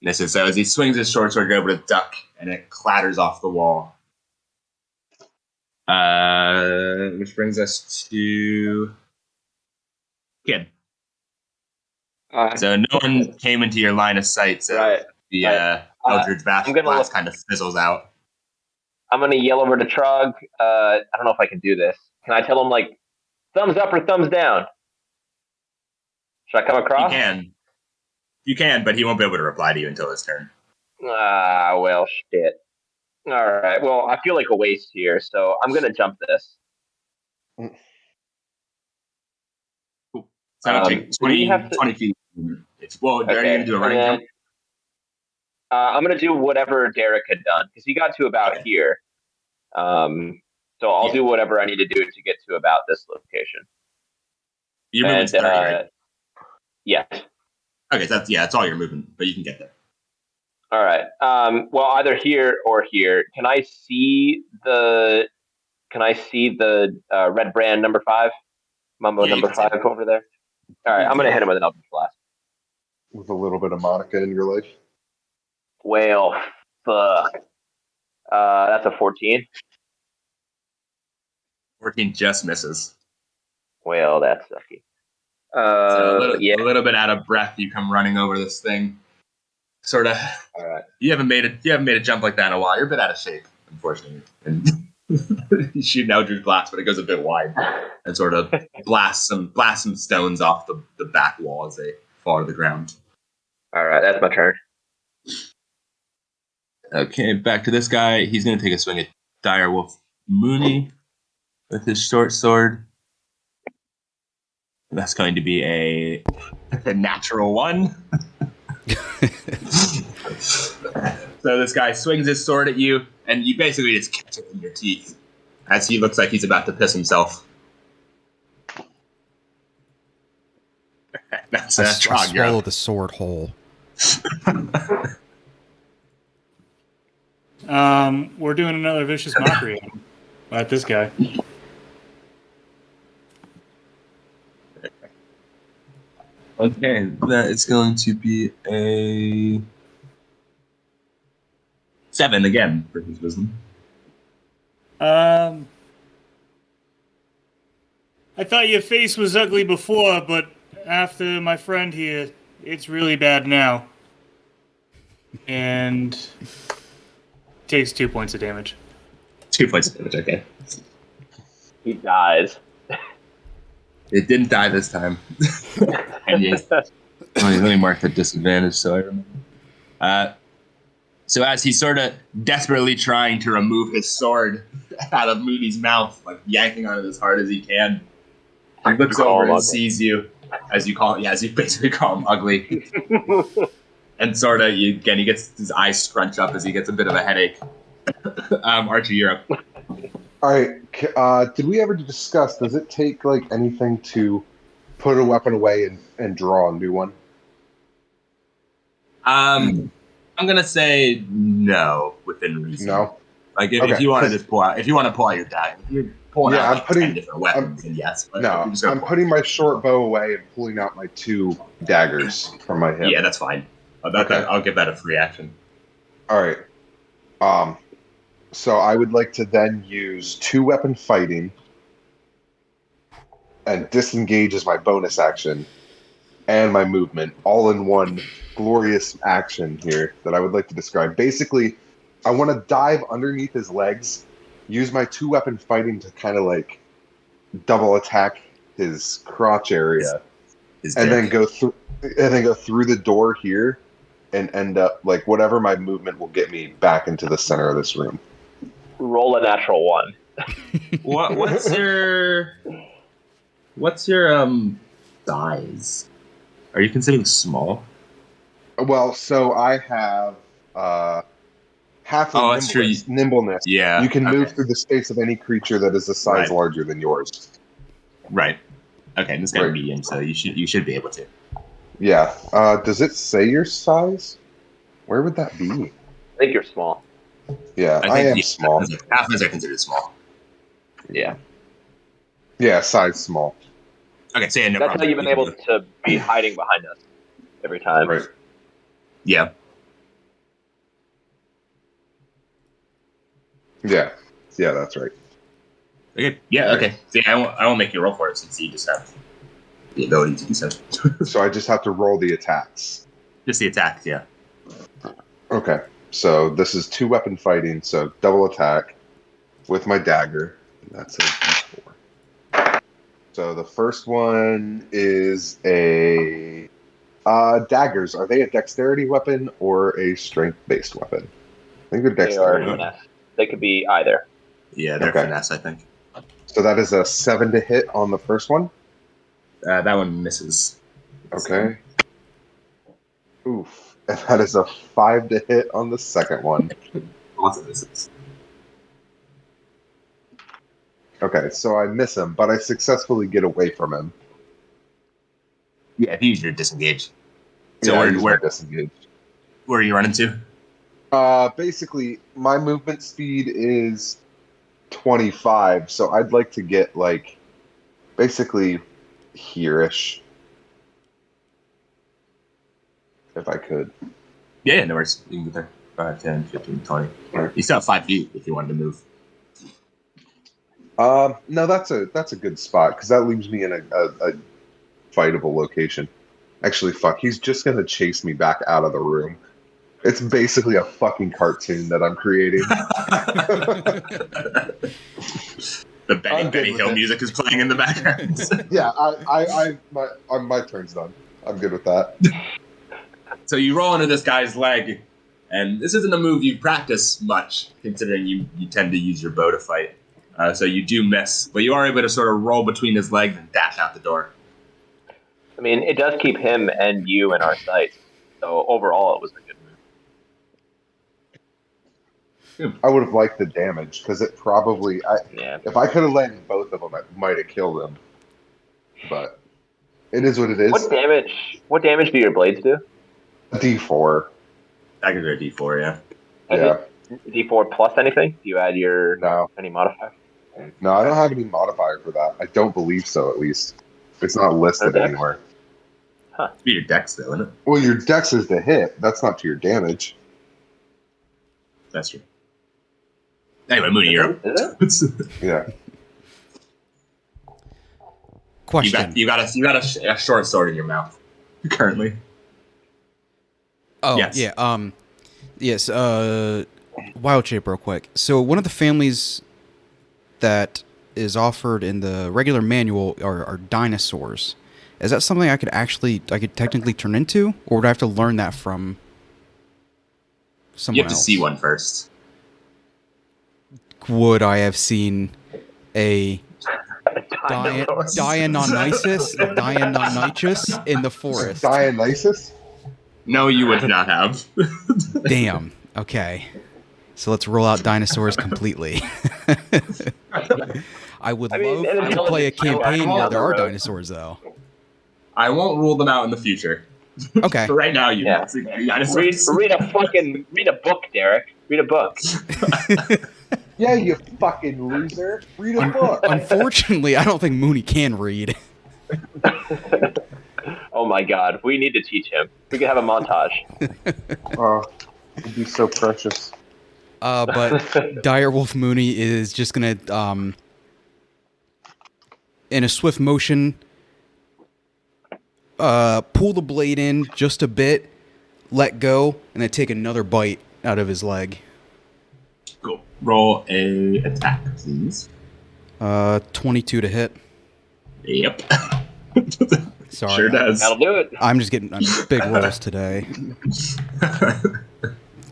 Misses. So as he swings his short sword over to duck, and it clatters off the wall. Which brings us to Kid. So no one came into your line of sight, so
Right.
the Eldritch Blast kind of fizzles out.
I'm going to yell over to Trog. I don't know if I can do this. Can I tell him, like, thumbs up or thumbs down? Should I come across?
You can, but he won't be able to reply to you until his turn.
Ah, well, shit. All right. Well, I feel like a waste here, so I'm going to jump this.
Cool. So I'll take 20 feet. Well, okay. Are you going to do a running jump?
I'm going to do whatever Derek had done, because he got to about here. So I'll do whatever I need to do to get to about this location.
Your movement's 30, right?
Yes.
Okay, so that's all your movement, but you can get there.
All right. Well, either here or here. Can I see the red brand number 5? Mumbo number 5 over there? All right, I'm going to hit him with an Eldritch Blast.
With a little bit of Monica in your life?
Well, fuck. That's a 14.
14 just misses.
Well, that's sucky.
So a little bit out of breath, you come running over this thing. Sort of.
All right.
You haven't made a jump like that in a while. You're a bit out of shape, unfortunately. And you shoot an Eldritch Blast, but it goes a bit wide and sort of blast some stones off the back wall as they fall to the ground.
All right, that's my turn.
Okay, back to this guy. He's going to take a swing at Direwolf Mooney with his short sword. That's going to be a natural 1. So this guy swings his sword at you, and you basically just catch it in your teeth as he looks like he's about to piss himself. That's
I swallowed the sword whole.
We're doing another vicious mockery at this guy.
Okay, that is going to be a 7 again for his wisdom.
I thought your face was ugly before, but after my friend here, it's really bad now. And takes 2 points of damage.
2 points of damage, okay.
He dies.
It didn't die this time. And yes, let me mark the disadvantage so I remember. So as he's sort of desperately trying to remove his sword out of Mooney's mouth, like yanking on it as hard as he can, he looks over and sees you as you basically call him ugly. And sort of, he gets his eyes scrunch up as he gets a bit of a headache. Archie, you're up.
All right. Did we ever discuss, does it take like anything to put a weapon away and draw a new one?
I'm gonna say no within reason.
No.
Like if you want to just pull out, if you want to pull out your die, pulling
Yeah,
out
I'm
like
putting-
10 different weapons, and yes. But
No,
you're just gonna
I'm
pull-
putting my short bow away and pulling out my 2 daggers from my hip.
Yeah, that's fine.
Okay.
I'll give that a free action.
All right. So I would like to then use 2-weapon fighting and disengage as my bonus action and my movement all in one glorious action here that I would like to describe. Basically, I want to dive underneath his legs, use my 2-weapon fighting to kind of like double attack his crotch area,
His
and then
dick.
go through the door here and end up like whatever my movement will get me back into the center of this room.
Roll a natural 1.
What's your size? Are you considered small?
Well, so I have half
Oh,
of
that's true.
nimbleness.
Yeah.
You can move
okay.
through the space of any creature that is a size
Right.
larger than yours.
Right. Okay, and this guy's
Right.
medium, so you should be able to.
Yeah. Does it say your size? Where would that be?
I think you're small.
Yeah, I am small.
Halflings are considered small.
Yeah.
Yeah, size small.
Okay, so yeah, no
That's
problem.
how you've been able to be hiding behind us every time.
Right.
Yeah.
Yeah. Yeah, that's right.
Okay. Yeah. Okay. So yeah, I won't make you roll for it since you just have the ability to do so.
So I just have to roll the attacks.
Just the attacks. Yeah.
Okay. So this is 2-weapon fighting, so double attack with my dagger. And that's a d4. So the first one is a daggers. Are they a dexterity weapon or a strength-based weapon? I think they're
They are
dexterity.
finesse. They could be either.
Yeah, they're
Okay.
finesse, I think.
So that is a 7 to hit on the first one.
That one misses.
Okay. Oof. And that is a 5 to hit on the second one.
Lots of misses.
Okay, so I miss him, but I successfully get away from him.
Yeah, if you use your disengage. So
Yeah, I
where,
use my
where
disengage.
where are you running to?
Basically, my movement speed is 25, so I'd like to get, like, basically here-ish. If I could.
Yeah, no worries. You can get there. 5, 10, 15, 20.
Alright.
You still have 5 feet if you wanted to move.
No, that's a good spot, because that leaves me in a fightable location. Actually, fuck, he's just gonna chase me back out of the room. It's basically a fucking cartoon that I'm creating.
The
I'm
Benny
good
Benny
with
Hill
it.
music is playing in the background.
Yeah, my turn's done. I'm good with that.
So you roll into this guy's leg, and this isn't a move you practice much, considering you tend to use your bow to fight. So you do miss, but you are able to sort of roll between his legs and dash out the door.
I mean, it does keep him and you in our sights. So overall, it was a good move.
I would have liked the damage because it probably.
Yeah.
If I could have landed both of them, I might have killed them. But it is what it is.
What damage do your blades do?
D4.
Daggers are D4, yeah.
Yeah.
D4 plus anything? Do you add your
No,
any modifier?
no, I don't have any modifier for that. I don't believe so. At least it's not listed
Okay.
anywhere.
It's be your dex, though, isn't it?
Well, your dex is to hit. That's not to your damage.
That's true. Anyway, Mooney, you're up.
Is it?
Yeah.
Question.
You got a short sword in your mouth currently.
Oh,
Yes.
yeah. Yes. Wild shape, real quick. So one of the families that is offered in the regular manual are dinosaurs. Is that something I could technically turn into, or would I have to learn that from someone
You have to
else?
see one first.
Would I have seen a
Dinosaurs.
Dionysus in the forest?
Dionysus?
No, you would not have.
Damn. Okay. So let's roll out dinosaurs completely. I would
mean,
love
an
to play a
intelligent killer
campaign where
down
there
the
are
road.
dinosaurs, though.
I won't rule them out in the future.
Okay.
But right now, you
Yeah.
don't see dinosaurs.
Read a book, Derek. Read a book.
Yeah, you fucking loser. Read a book.
Unfortunately, I don't think Mooney can read.
Oh my God, we need to teach him. We could have a montage.
Oh, it'd be so precious.
But Direwolf Mooney is just gonna, in a swift motion, pull the blade in just a bit, let go, and then take another bite out of his leg.
Cool. Roll a attack, please.
22 to hit.
Yep.
Sorry,
Sure does.
That'll do it.
I'm just getting big rolls today.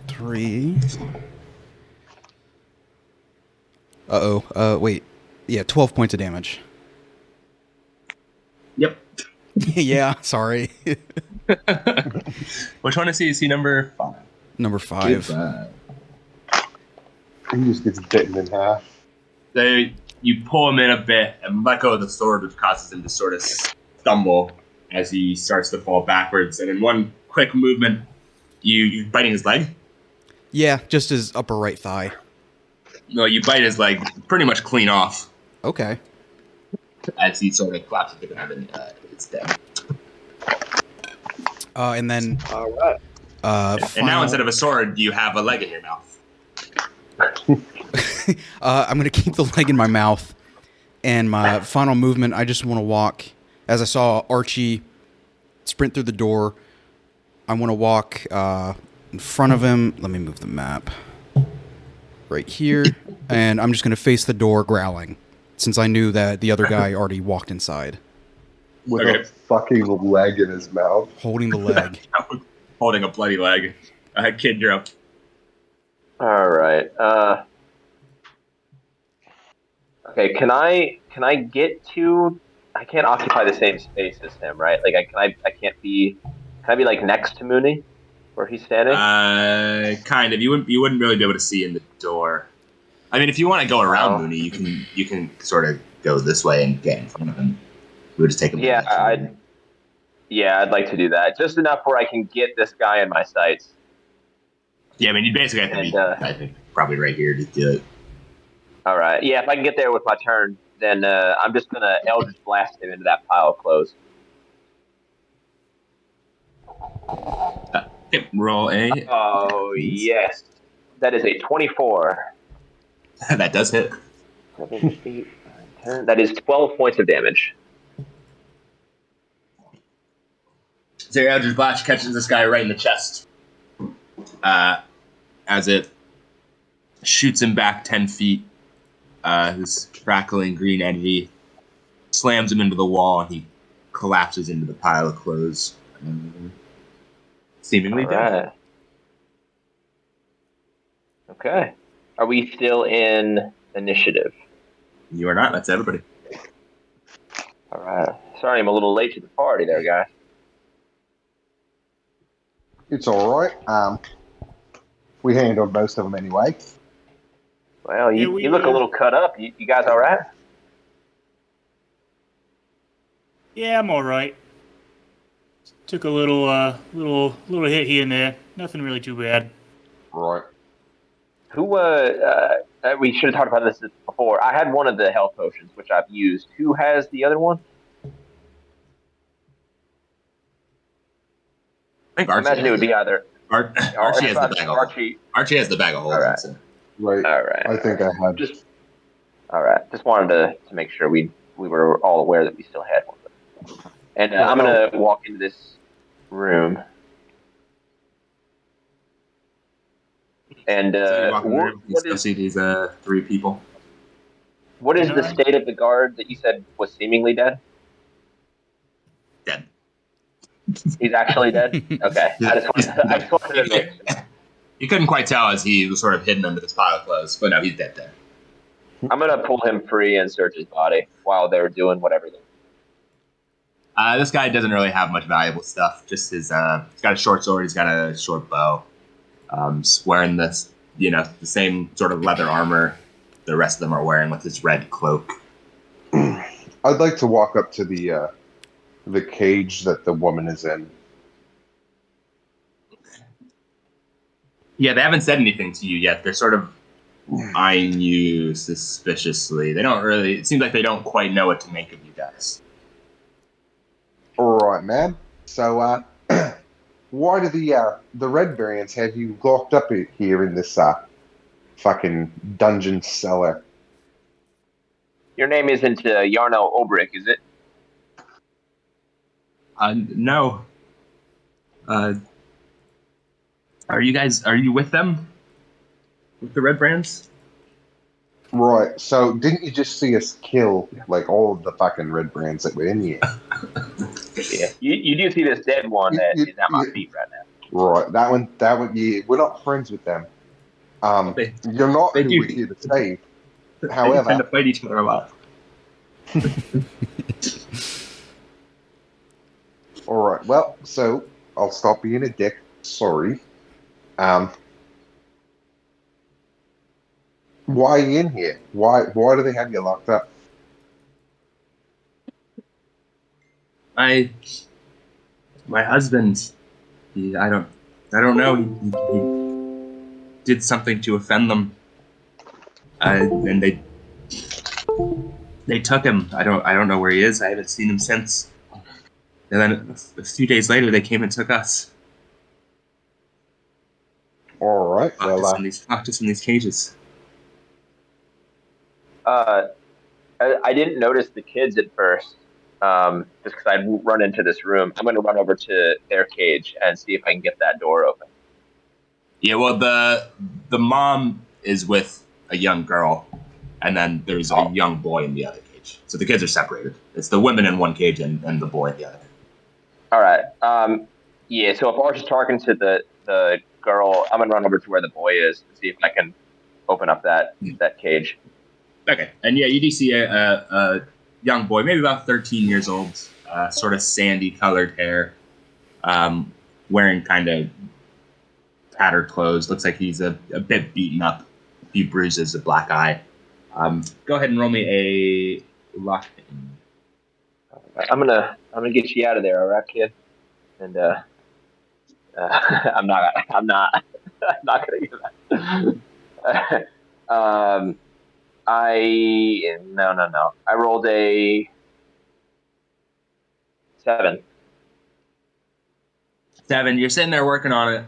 3. Wait. Yeah, 12 points of damage.
Yep.
Yeah, sorry.
Which one is he? Is he number 5?
Number 5.
He just gets bitten in half.
So you pull him in a bit and let go of the sword, which causes him to sort of stumble as he starts to fall backwards. And in one quick movement, you biting his leg.
Yeah, just his upper right thigh.
No, you bite his leg pretty much clean off
Okay.
as he sort of collapses to the ground and it's dead.
And then
All right.
And now instead of a sword, you have a leg in your mouth.
I'm going to keep the leg in my mouth. And my final movement, I just want to walk. As I saw Archie sprint through the door, I want to walk in front of him. Let me move the map. Right here. And I'm just going to face the door growling, since I knew that the other guy already walked inside.
With
Okay.
a fucking leg in his mouth.
Holding the leg.
Holding a bloody leg. Kid, you're up.
All right. Okay. Can I get to? I can't occupy the same space as him, right? Like, I can't be. Can I be like next to Mooney, where he's standing?
Kind of. You wouldn't really be able to see in the door. I mean, if you want to go around
Oh.
Mooney, you can sort of go this way and get in front of him. We would just take him.
Yeah, I'd like to do that. Just enough where I can get this guy in my sights.
Yeah, I mean, you basically have to
And,
be, I think, probably right here to do it.
All right. Yeah, if I can get there with my turn, then I'm just gonna Eldritch Blast him into that pile of clothes.
Yep, roll a.
Oh yes, that is a 24.
That does hit.
7, 8, 9, 10. That is 12 points of damage.
So your Eldritch Blast catches this guy right in the chest. As it shoots him back 10 feet. This crackling green energy slams him into the wall, and he collapses into the pile of clothes. Seemingly
All
dead.
right. Okay. Are we still in initiative?
You are not. That's everybody.
All right. Sorry, I'm a little late to the party there, guys.
It's all right. We handled most of them anyway.
Well, you
Yeah,
look a little cut up. You guys all right?
Yeah, I'm all right. Took a little hit here and there. Nothing really too bad.
Right.
Who? We should have talked about this before. I had one of the health potions, which I've used. Who has the other one?
I think
I
Archie
imagine it would be either
Archie has the bag of holding. Archie has the bag of holding.
All right.
So.
Right.
All right.
I think I had.
All right. Just wanted to make sure we were all aware that we still had one. And I'm gonna walk into this room. And
So you walk in the room, you
what
still
is
see these 3 people.
the state of the guard that you said was seemingly dead?
Dead.
He's actually dead. Okay. I just wanted to make sure.
You couldn't quite tell as he was sort of hidden under this pile of clothes, but no, he's dead there.
I'm gonna pull him free and search his body while they're doing whatever.
This guy doesn't really have much valuable stuff. Just his, he's got a short sword. He's got a short bow. He's wearing this, the same sort of leather armor the rest of them are wearing with his red cloak.
I'd like to walk up to the cage that the woman is in.
Yeah, they haven't said anything to you yet. They're sort of eyeing you suspiciously. They don't really. It seems like they don't quite know what to make of you guys.
All right, man. So, why do the red variants have you locked up here in this fucking dungeon cellar?
Your name isn't Yarno Obrick, is it?
No. Are you with them? With the red brands?
Right. So, didn't you just see us kill like all of the fucking red brands that were in here?
Yeah. You do see this dead one that is at my feet right now.
Right. That one. Yeah. We're not friends with them. You're not
they
who
do.
we're here to save.
They tend
However,
to fight each other a lot.
all right. Well, so I'll stop being a dick. Sorry. Why are you in here? Why do they have you locked up?
My husband, I don't know. He did something to offend them, and they took him. I don't know where he is. I haven't seen him since. And then a few days later, they came and took us.
All right.
Locked us in these cages.
I didn't notice the kids at first, just because I'd run into this room. I'm going to run over to their cage and see if I can get that door open.
Yeah, well, the mom is with a young girl, and then there's a young boy in the other cage. So the kids are separated. It's the women in one cage and the boy in the other.
All right. Yeah. So if I was just talking to the girl, I'm gonna run over to where the boy is and see if I can open up that cage.
Okay, and yeah, you do see a young boy, maybe about 13 years old, sort of sandy colored hair, wearing kind of tattered clothes. Looks like he's a bit beaten up, a few bruises, a black eye. Go ahead and roll me a luck.
I'm gonna get you out of there, all right, kid? And I'm not I'm not gonna do that. No. I rolled a 7.
7. You're sitting there working on it.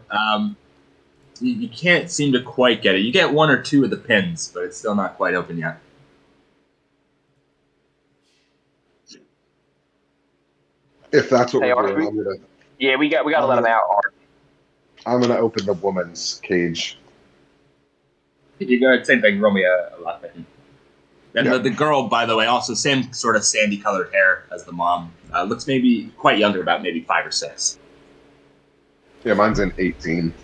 You can't seem to quite get it. You get 1 or 2 of the pins, but it's still not quite open yet.
If that's what
Hey,
we're doing, I'm gonna.
Yeah, we got to let him out. Art.
I'm gonna open the woman's cage.
If you go, same thing. Roll me a luck. And
Yep.
the girl, by the way, also same sort of sandy colored hair as the mom. Looks maybe quite younger, about maybe 5 or 6.
Yeah, mine's an 18.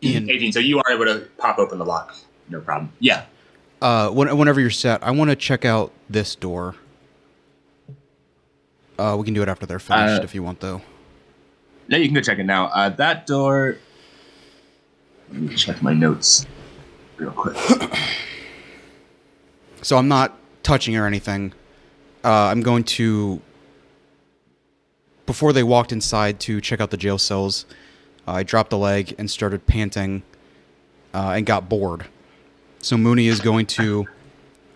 Ian,
18. So you are able to pop open the lock, no problem. Yeah.
whenever you're set, I want to check out this door. We can do it after they're finished if you want, though.
No, you can go check it now. That door. Let me check my notes real quick.
So I'm not touching or anything. I'm going to, before they walked inside to check out the jail cells, I dropped the leg and started panting and got bored. So Mooney is going to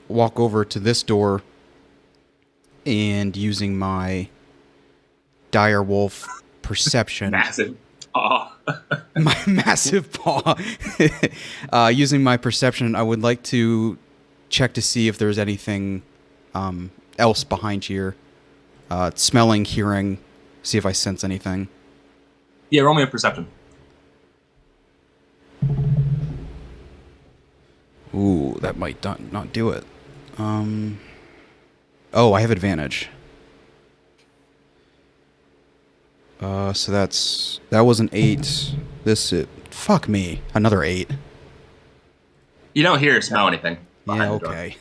walk over to this door and using my dire wolf perception.
Massive paw.
My massive paw. Using my perception, I would like to check to see if there's anything else behind here. Smelling, hearing, see if I sense anything.
Yeah, roll me a perception.
Ooh, that might not do it. Oh, I have advantage. So that was an 8. Fuck me, another 8.
You don't hear or smell anything.
Yeah, okay.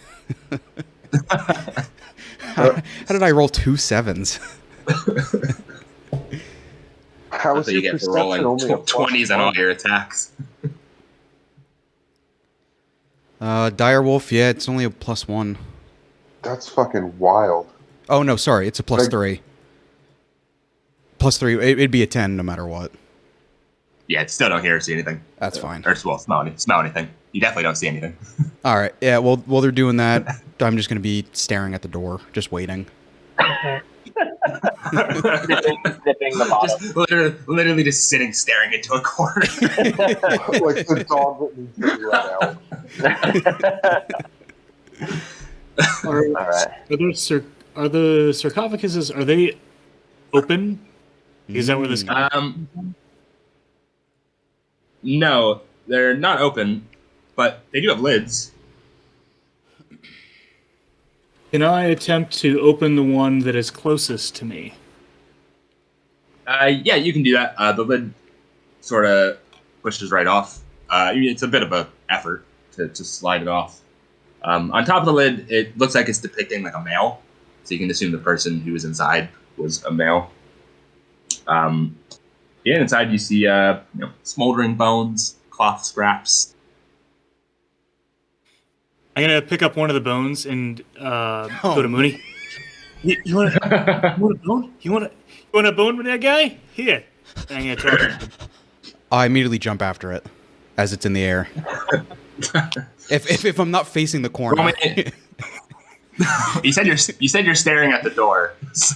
How did I roll 2 7s?
How
That's
is
what you
your
get for
perception
rolling
only a
20s on all
+1?
your attacks.
Dire wolf, yeah, it's only a +1.
That's fucking wild.
Oh no, sorry, it's a +3. +3, it'd be a 10 no matter what.
Yeah, still don't hear or see anything.
That's fine.
Or well, smell anything. You definitely don't see anything.
All right. Yeah. Well, while they're doing that, I'm just gonna be staring at the door, just waiting.
Sniffing the bottom.
Just literally just sitting, staring into a corner.
Like the dog that needs to be let out.
Are,
All right.
are the sarcophaguses, are they open? Is that where this comes
No, they're not open, but they do have lids.
Can I attempt to open the one that is closest to me?
Yeah, you can do that. The lid sort of pushes right off. It's a bit of an effort to slide it off. On top of the lid, it looks like it's depicting like a male, so you can assume the person who was inside was a male. Yeah, inside you see smoldering bones, cloth scraps.
I'm gonna pick up one of the bones and go to Mooney. You want a bone? You want a bone with that guy? Here. And I'm gonna talk to him.
I immediately jump after it as it's in the air. if I'm not facing the corner.
You said you're staring at the door, so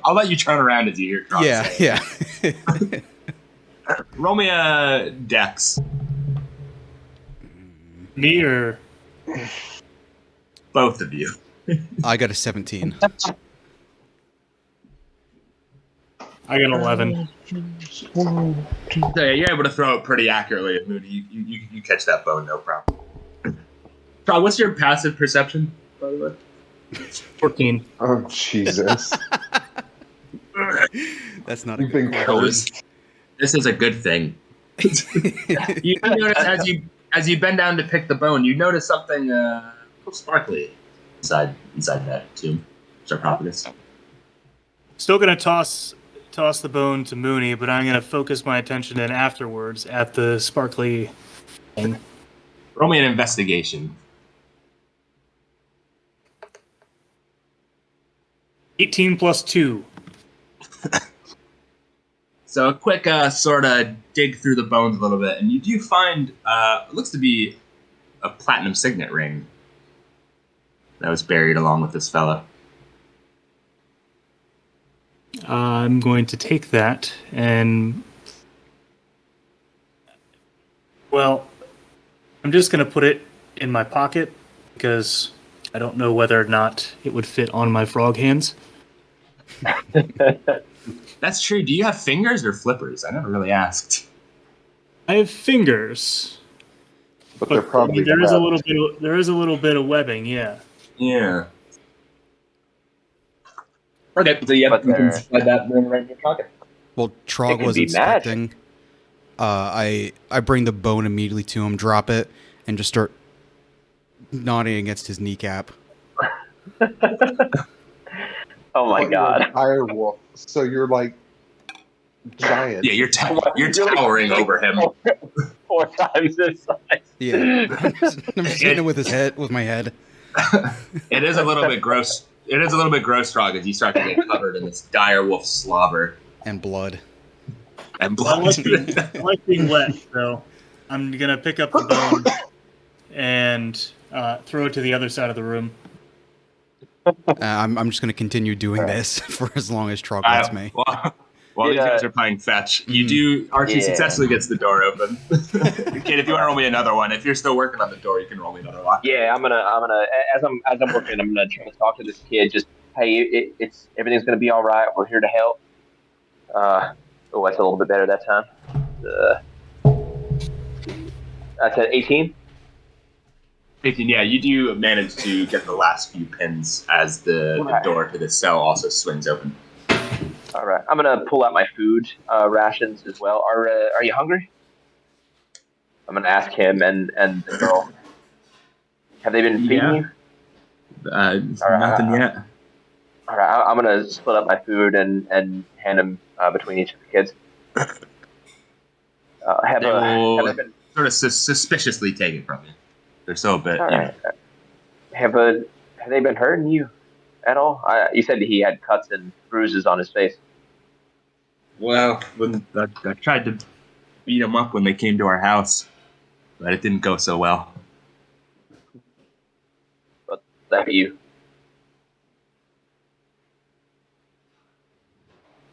I'll let you turn around as you hear Trog
Yeah.
Roll me a dex.
Me or
Both of you.
I got a 17.
I got 11.
So yeah, you're able to throw it pretty accurately at Moody. You catch that bone, no problem. Trog, what's your passive perception, by the way?
14.
Oh, Jesus.
That's not a
You've
good
been
call.
cursed.
This is a good thing. You notice as you bend down to pick the bone, you notice something a little sparkly inside that tomb sarcophagus.
Still gonna toss the bone to Mooney, but I'm gonna focus my attention in afterwards at the sparkly thing.
Roll me an investigation.
18 plus 2.
So a quick sort of dig through the bones a little bit, and you do find it looks to be a platinum signet ring that was buried along with this fellow.
I'm going to take that and, well, I'm just going to put it in my pocket because I don't know whether or not it would fit on my frog hands.
That's true. Do you have fingers or flippers? I never really asked.
I have fingers,
But they're probably
there is
webbed.
a little bit of webbing, yeah.
Yeah. Okay, so you
But
can
they're-
slide that ring right in your pocket.
Well,
It
Trog
can
was
be
inspecting. I bring the bone immediately to him, drop it, and just start nodding against his kneecap.
Oh my
But you're
God.
a dire wolf, so you're like giant.
Yeah, you're towering over him.
4 times his size.
Yeah, I'm just hitting him with my head.
It is a little bit gross. It is a little bit gross, Trog, as you start to get covered in this dire wolf slobber
And blood.
and
I
blood.
like being wet, so I'm going to pick up the bone and throw it to the other side of the room.
I'm just going to continue doing this for as long as Trog lets me.
While these
Yeah.
guys are playing fetch, you do. Archie
Yeah.
successfully gets the door open. Kid, if you want to roll me another one, if you're still working on the door, you can roll me another one.
Yeah, I'm gonna as I'm working, I'm gonna try to talk to this kid. Just hey, it's everything's gonna be all right. We're here to help. Oh, that's a little bit better that time. I said 18.
15, yeah, you do manage to get the last few pins as the
Right.
door to the cell also swings open.
All right, I'm gonna pull out my food rations as well. Are you hungry? I'm gonna ask him and the girl. Have they been feeding
Yeah.
you?
Nothing yet.
All right, I'm gonna split up my food and hand them between each of the kids. Have
They will
they been?
sort of suspiciously take it from you. They're so a bit.
All right. Have they been hurting you at all? You said he had cuts and bruises on his face.
Well, when I tried to beat them up when they came to our house, but it didn't go so well.
that you?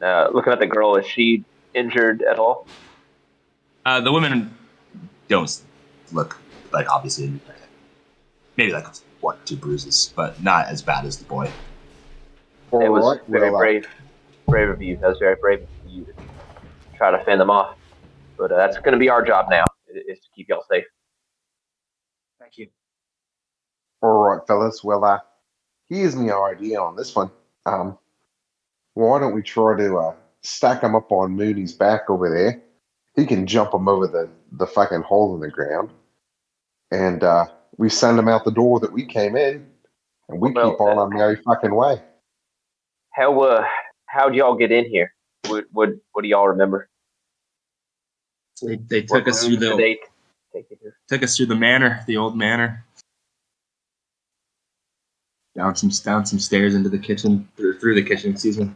Looking at the girl, is she injured at all?
The women don't look like obviously maybe like 1 or 2 bruises, but not as bad as the boy.
It was
Alright,
very
well,
brave of you. That was very brave of you to try to fend them off. But that's going to be our job now, is to keep y'all safe.
Thank you.
alright, fellas. Well, here's my idea on this one. Why don't we try to stack them up on Mooney's back over there? He can jump them over the fucking hole in the ground, and we send them out the door that we came in, and we
Well,
keep on our merry fucking way.
How'd y'all get in here? What do y'all remember?
They took us through
Did they take you to?
the manor, the old manor, down some stairs into the kitchen, through the kitchen. Excuse me.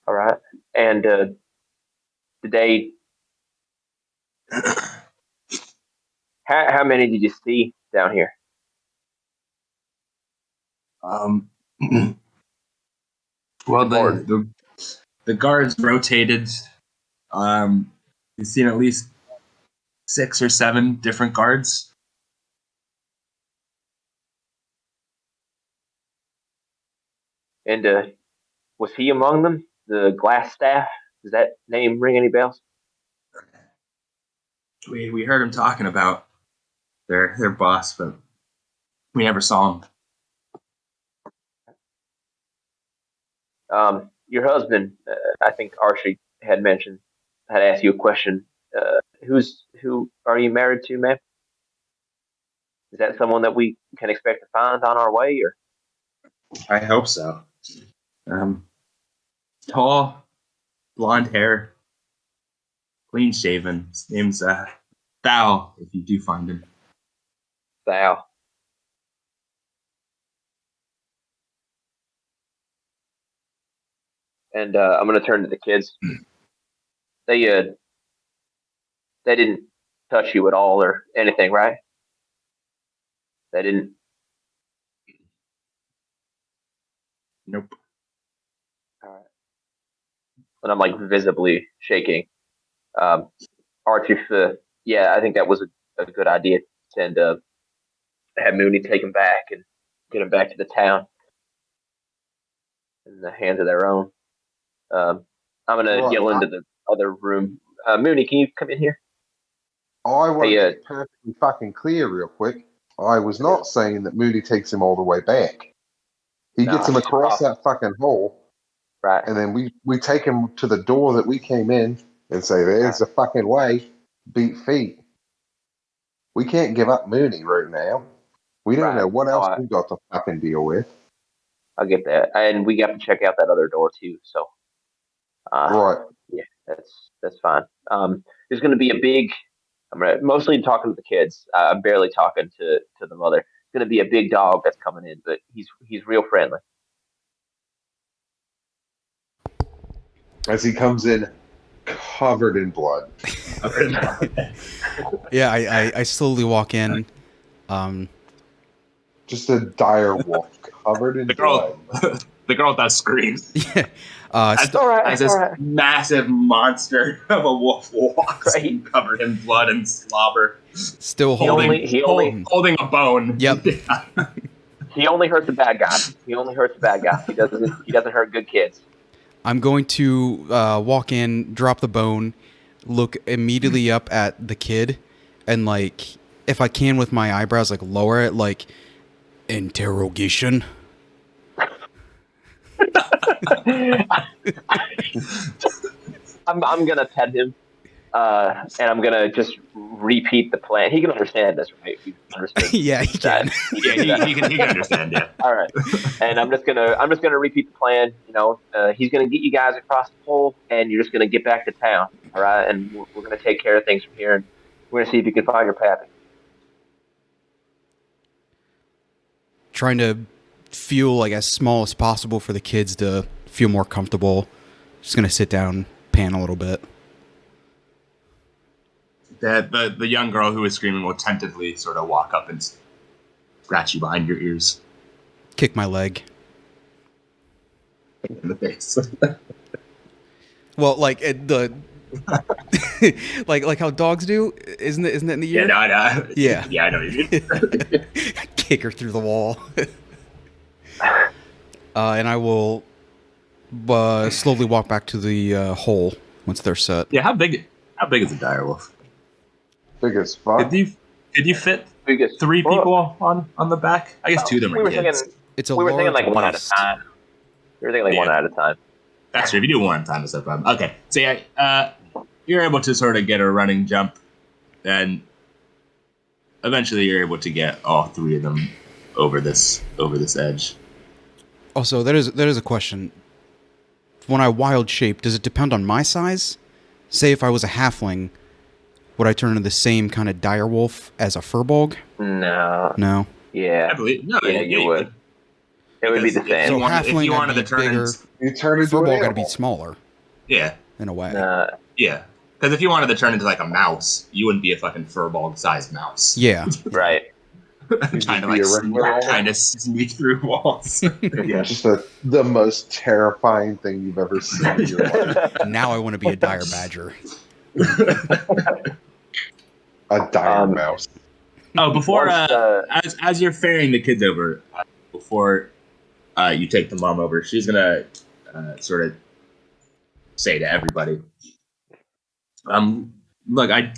All right. And did they? How many did you see down here?
Um, well, the guards rotated. You've seen at least 6 or 7 different guards.
And was he among them? The glass staff? Does that name ring any bells?
We heard him talking about their boss, but we never saw him.
Your husband, I think Archie had asked you a question. Who are you married to, ma'am? Is that someone that we can expect to find on our way, or?
I hope so. Tall, blonde hair, clean shaven. His name's Thao, if you do find him.
Thou. And I'm gonna turn to the kids. They didn't touch you at all or anything, right? They didn't.
Nope.
All right. And I'm like visibly shaking. Archie, yeah, I think that was a good idea. And have Mooney take him back and get him back to the town in the hands of their own. I'm gonna
Right.
yell into the other room. Mooney, can you come in here?
I want to
Hey,
get perfectly fucking clear real quick. I was not saying that Moody takes him all the way back. He gets him
it's
across that fucking hole,
right.
and then we take him to the door that we came in and say, there's the fucking way, beat feet. We can't give up Mooney right now. We don't
Right.
know what
No,
else we got to fucking deal with.
I get that, and we got to check out that other door too. So,
Right.
yeah, that's fine. There's going to be a big. I'm mostly talking to the kids. I'm barely talking to the mother. It's going to be a big dog that's coming in, but he's real friendly.
As he comes in covered in blood.
Yeah, I slowly walk in.
Just a dire wolf covered in blood.
The girl that screams.
Yeah.
As this massive monster of a wolf walks in, covered in blood and slobber.
Still
holding a bone.
Yep.
He only hurts the bad guy. He doesn't hurt good kids.
I'm going to walk in, drop the bone, look immediately up at the kid, and like, if I can with my eyebrows, like lower it, like, interrogation.
I'm gonna pet him, and I'm gonna just repeat the plan. He can understand this, right?
Yeah, he can.
He can understand. Yeah.
All right, and I'm just gonna repeat the plan. He's gonna get you guys across the pole, and you're just gonna get back to town. All right, and we're gonna take care of things from here, and we're gonna see if you can find your pappy.
Trying to feel like as small as possible for the kids to feel more comfortable. Just gonna sit down, pan a little bit.
The young girl who was screaming will tentatively sort of walk up and scratch you behind your ears
Kick my leg.
in the face.
Well, like the like how dogs do, isn't it? Isn't it in the
Yeah,
ear?
no, I know.
Yeah.
Yeah, I know what you mean.
Kick her through the wall. And I will slowly walk back to the hole once they're set.
Yeah, how big is a direwolf?
Big as fuck.
Could you fit
Biggest
3
well,
people on the back? I guess 2 of them
we
are
were
kids.
thinking
It's a
we were thinking
large
like one at a
beast.
time. We were thinking like
Yeah.
one at a time.
That's true. If you do one at a time, it's no problem. Okay, so yeah, you're able to sort of get a running jump, and eventually you're able to get all 3 of them over this edge.
Also, that is a question. When I wild shape, does it depend on my size? Say if I was a halfling, would I turn into the same kind of direwolf as a furbolg?
No.
No.
Yeah.
I believe no.
Yeah, you would. It would be the
Because
same.
So
if
halfling,
you
I'd
wanted
be
to turn
bigger.
into,
You turn into an
Furbolg, I'd be
animal.
smaller
yeah,
in a way.
yeah. Because if you wanted to turn into like a mouse, you wouldn't be a fucking furball-sized mouse.
Yeah.
Right.
You'd
trying to
just be a regular
kind of sneak through walls. Yeah.
Just the most terrifying thing you've ever seen in your life.
Now I want to be a dire badger.
A dire mouse.
Oh, before
Once,
as you're ferrying the kids over, before you take the mom over, she's gonna sort of say to everybody, look, I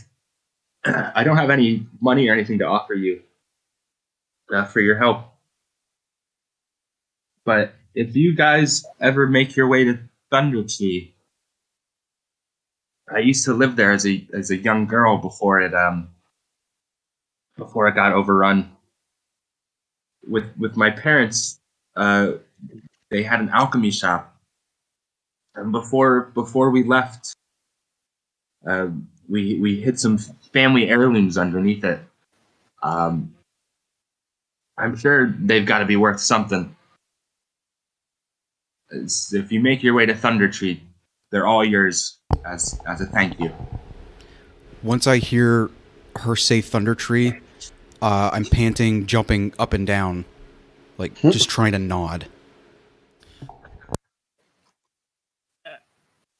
don't have any money or anything to offer you for your help, but if you guys ever make your way to Thunder Tree, I used to live there as a young girl before it got overrun. With my parents, they had an alchemy shop, and before we left, we hid some family heirlooms underneath it. I'm sure they've got to be worth something. If you make your way to Thunder Tree, they're all yours as a thank you.
Once I hear her say Thunder Tree, I'm panting, jumping up and down, like just trying to nod.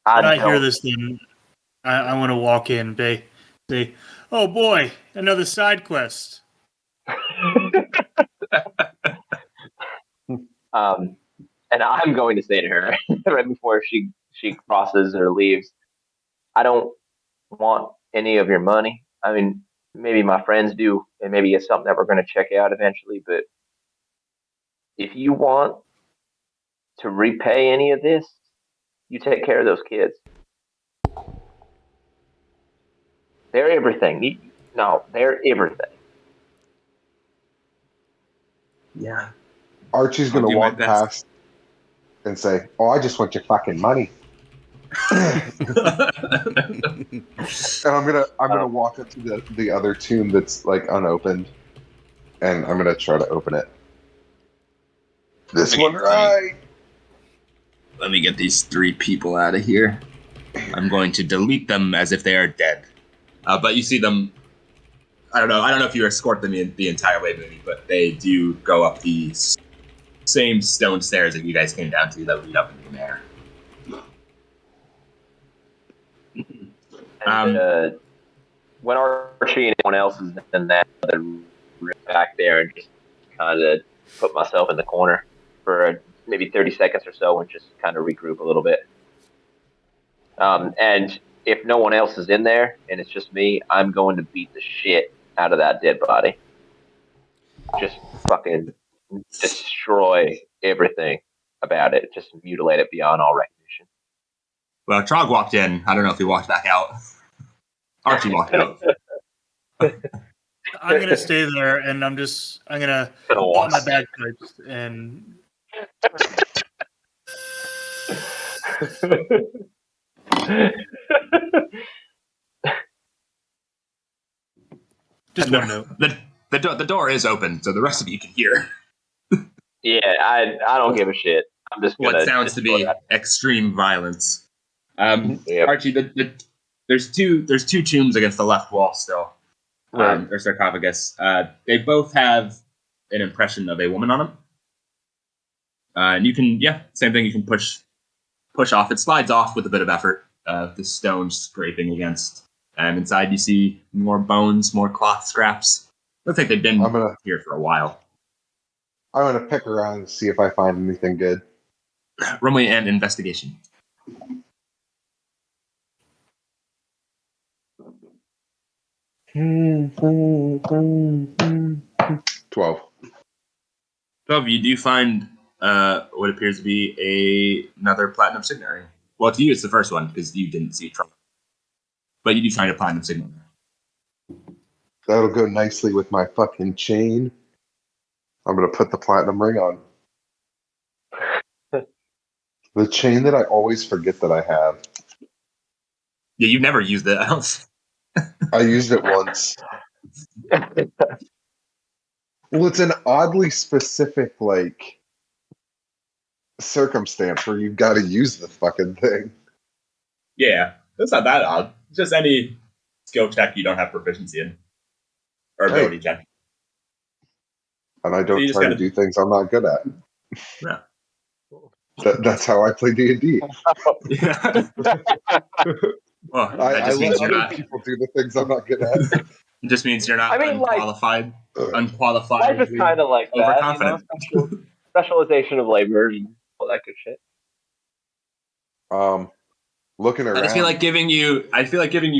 When I hear
don't-
this, then I want to walk in, say, "Oh boy, another side quest."
And I'm going to say to her right before she crosses or leaves, I don't want any of your money. I mean, maybe my friends do, and maybe it's something that we're going to check out eventually. But if you want to repay any of this, you take care of those kids. They're everything. They're everything.
Yeah.
Archie's
I'll
gonna
do my
walk
best.
past and say, "Oh, I just want your fucking money." And I'm gonna walk up to the other tomb that's like unopened, and I'm gonna try to open it. This
Okay,
one, right?
Let me get these 3 people out of here. I'm going to delete them as if they are dead. But you see them. I don't know if you escort them the entire way, maybe, but they do go up the same stone stairs that you guys came down to that lead up into the manor.
And when Archie and anyone else is in that other room back there, and just kind of put myself in the corner for maybe 30 seconds or so, and just kind of regroup a little bit. And if no one else is in there and it's just me, I'm going to beat the shit out of that dead body. Just fucking destroy everything about it. Just mutilate it beyond all recognition.
Well, Trog walked in. I don't know if he walked back out. Archie walked out.
I'm gonna stay there, and I'm gonna pull out my bagpipes and just one note.
The door is open, so the rest of you can hear
Yeah, I don't give a shit. I'm just gonna
what sounds to be
destroy that.
extreme violence.
Yep.
Archie, There's two tombs against the left wall still.
Right.
Or sarcophagus. They both have an impression of a woman on them. And you can, same thing. You can push off. It slides off with a bit of effort. The stone scraping against. And inside you see more bones, more cloth scraps. Looks like they've been here for a while.
I'm gonna pick around and see if I find anything good.
Runway and investigation.
12.
12, you do find what appears to be another platinum signet ring. Well, to you, it's the first one because you didn't see Trump. But you do find a platinum signet ring.
That'll go nicely with my fucking chain. I'm gonna put the platinum ring on. The chain that I always forget that I have.
Yeah, you've never used it.
I used it once. Well, it's an oddly specific, like, circumstance where you've got to use the fucking thing.
Yeah, that's not that odd. It's just any skill check you don't have proficiency in. Or ability check.
And I don't try to do things I'm not good at.
Yeah.
That's how I play D&D.
Yeah. Well, that
I
just means
let
you're
other
not.
people do the things I'm not good at.
It just means you're not unqualified.
Life is kind of like that,
overconfident.
Specialization of labor and all that good shit.
Looking around.
I feel like giving you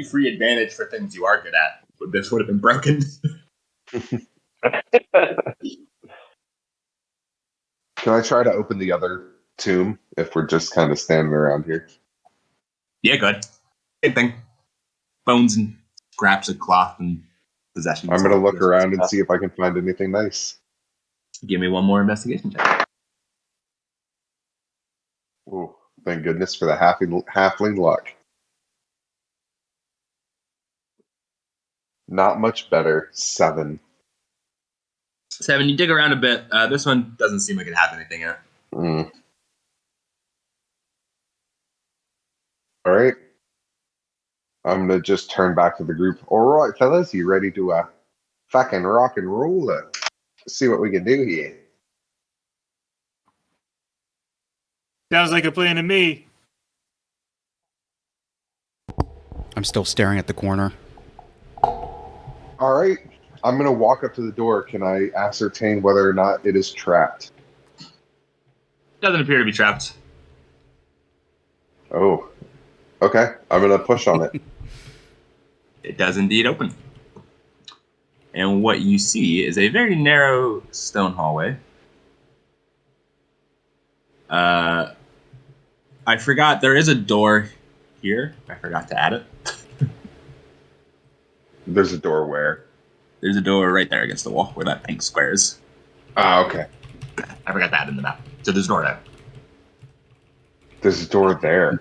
free advantage for things you are good at. This would have been broken.
Can I try to open the other tomb if we're just kind of standing around here?
Yeah, good. Same thing. Bones and scraps of cloth and possessions.
I'm going to look around and see if I can find anything nice.
Give me one more investigation check.
Ooh, thank goodness for the halfling luck. Not much better. 7.
7, you dig around a bit. This one doesn't seem like it has anything in it.
All right. I'm going to just turn back to the group. All right, fellas, you ready to fucking rock and roll? See what we can do here.
Sounds like a plan to me.
I'm still staring at the corner.
All right. I'm going to walk up to the door. Can I ascertain whether or not it is trapped?
Doesn't appear to be trapped.
Oh, okay. I'm going to push on it.
It does indeed open. And what you see is a very narrow stone hallway. I forgot there is a door here. I forgot to add it.
There's a door where?
There's a door right there against the wall where that pink square is.
Ah, okay.
I forgot that in the map. So there's a door there.
There's a door there.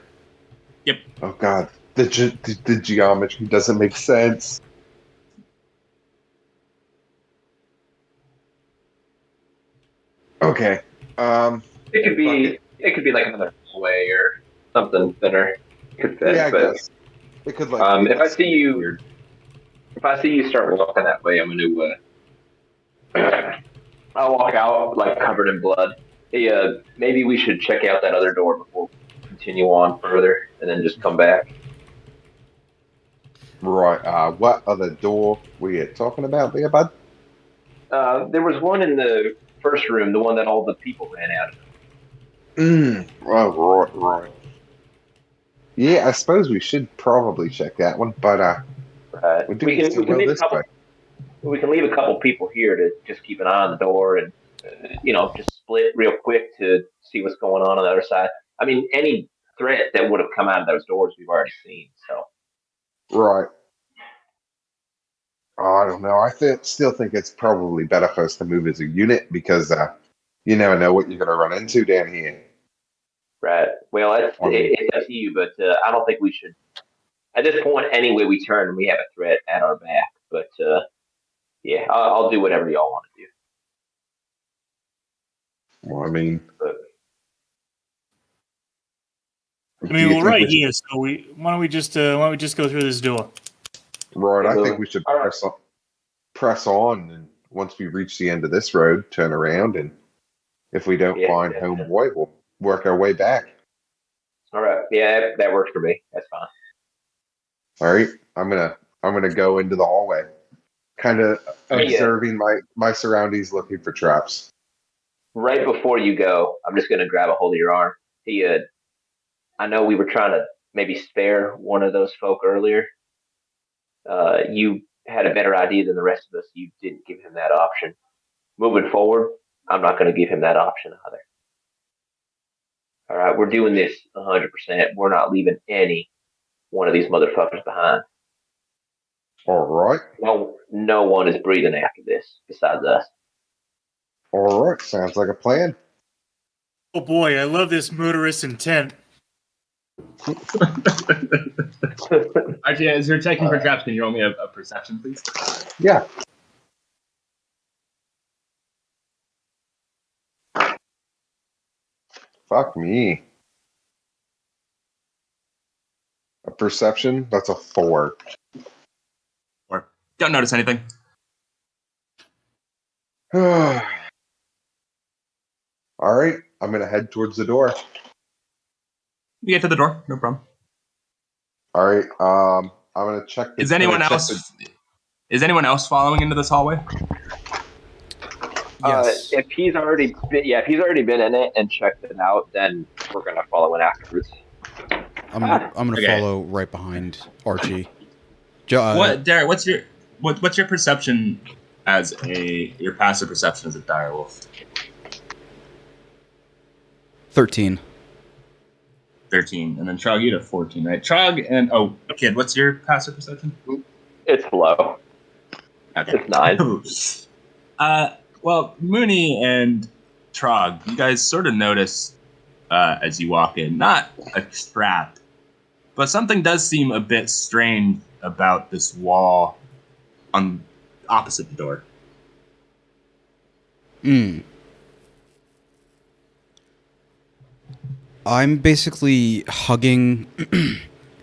Yep.
Oh, God. The geometry doesn't make sense. Okay.
It could be like another hallway or something thinner. Could fit.
Yeah, I
but,
guess. It could like.
If I see you,
weird.
if I see you start walking that way, I'm gonna. I'll walk out like covered in blood. Hey, maybe we should check out that other door before we continue on further, and then just come back.
Right. What other door were you talking about there, bud?
There was one in the first room, the one that all the people ran out of.
Oh, right. Yeah, I suppose we should probably check that one, but
Right.
we're doing so well this way.
We can leave a couple people here to just keep an eye on the door and, just split real quick to see what's going on the other side. I mean, any threat that would have come out of those doors we've already seen. So.
Right. Oh, I don't know. I still think it's probably better for us to move as a unit because you never know what you're going to run into down here.
Right. Well, it's up to you, but I don't think we should. At this point, anyway, we turn and we have a threat at our back. But yeah, I'll do whatever y'all want to do.
Well, I mean,
I mean, we're right here, so why don't we just go through this door?
Right, I
So,
think we should
all right.
press on, and once we reach the end of this road, turn around, and if we don't
Yeah,
find
yeah.
Homeboy, we'll work our way back.
All right. Yeah, that works for me. That's fine.
All right, I'm gonna go into the hallway, kind of observing my surroundings, looking for traps.
Right before you go, I'm just going to grab a hold of your arm. I know we were trying to maybe spare one of those folk earlier. You had a better idea than the rest of us. You didn't give him that option. Moving forward, I'm not going to give him that option either. All right, we're doing this 100%. We're not leaving any one of these motherfuckers behind.
All right,
No one is breathing after this besides us.
all right, sounds like a plan.
Oh boy, I love this murderous intent.
Actually, as you're checking for traps, can you roll me a perception, please?
Yeah. Fuck me. A perception? That's a 4.
Or don't notice anything.
All right, I'm gonna head towards the door.
You get to the door, no problem.
All right, I'm gonna check.
Is anyone else following into this hallway?
Yes.
If he's already been in it and checked it out, then we're gonna follow in afterwards.
I'm gonna
Okay.
follow right behind Archie.
What, Derek? What's your perception as your passive perception as a direwolf?
13.
13, and then Trog, you had a 14, right? Trog and kid, what's your passive perception?
It's low.
Okay.
It's 9.
Well, Mooney and Trog, you guys sort of notice as you walk in, not a trap, but something does seem a bit strange about this wall on opposite the door.
I'm basically hugging,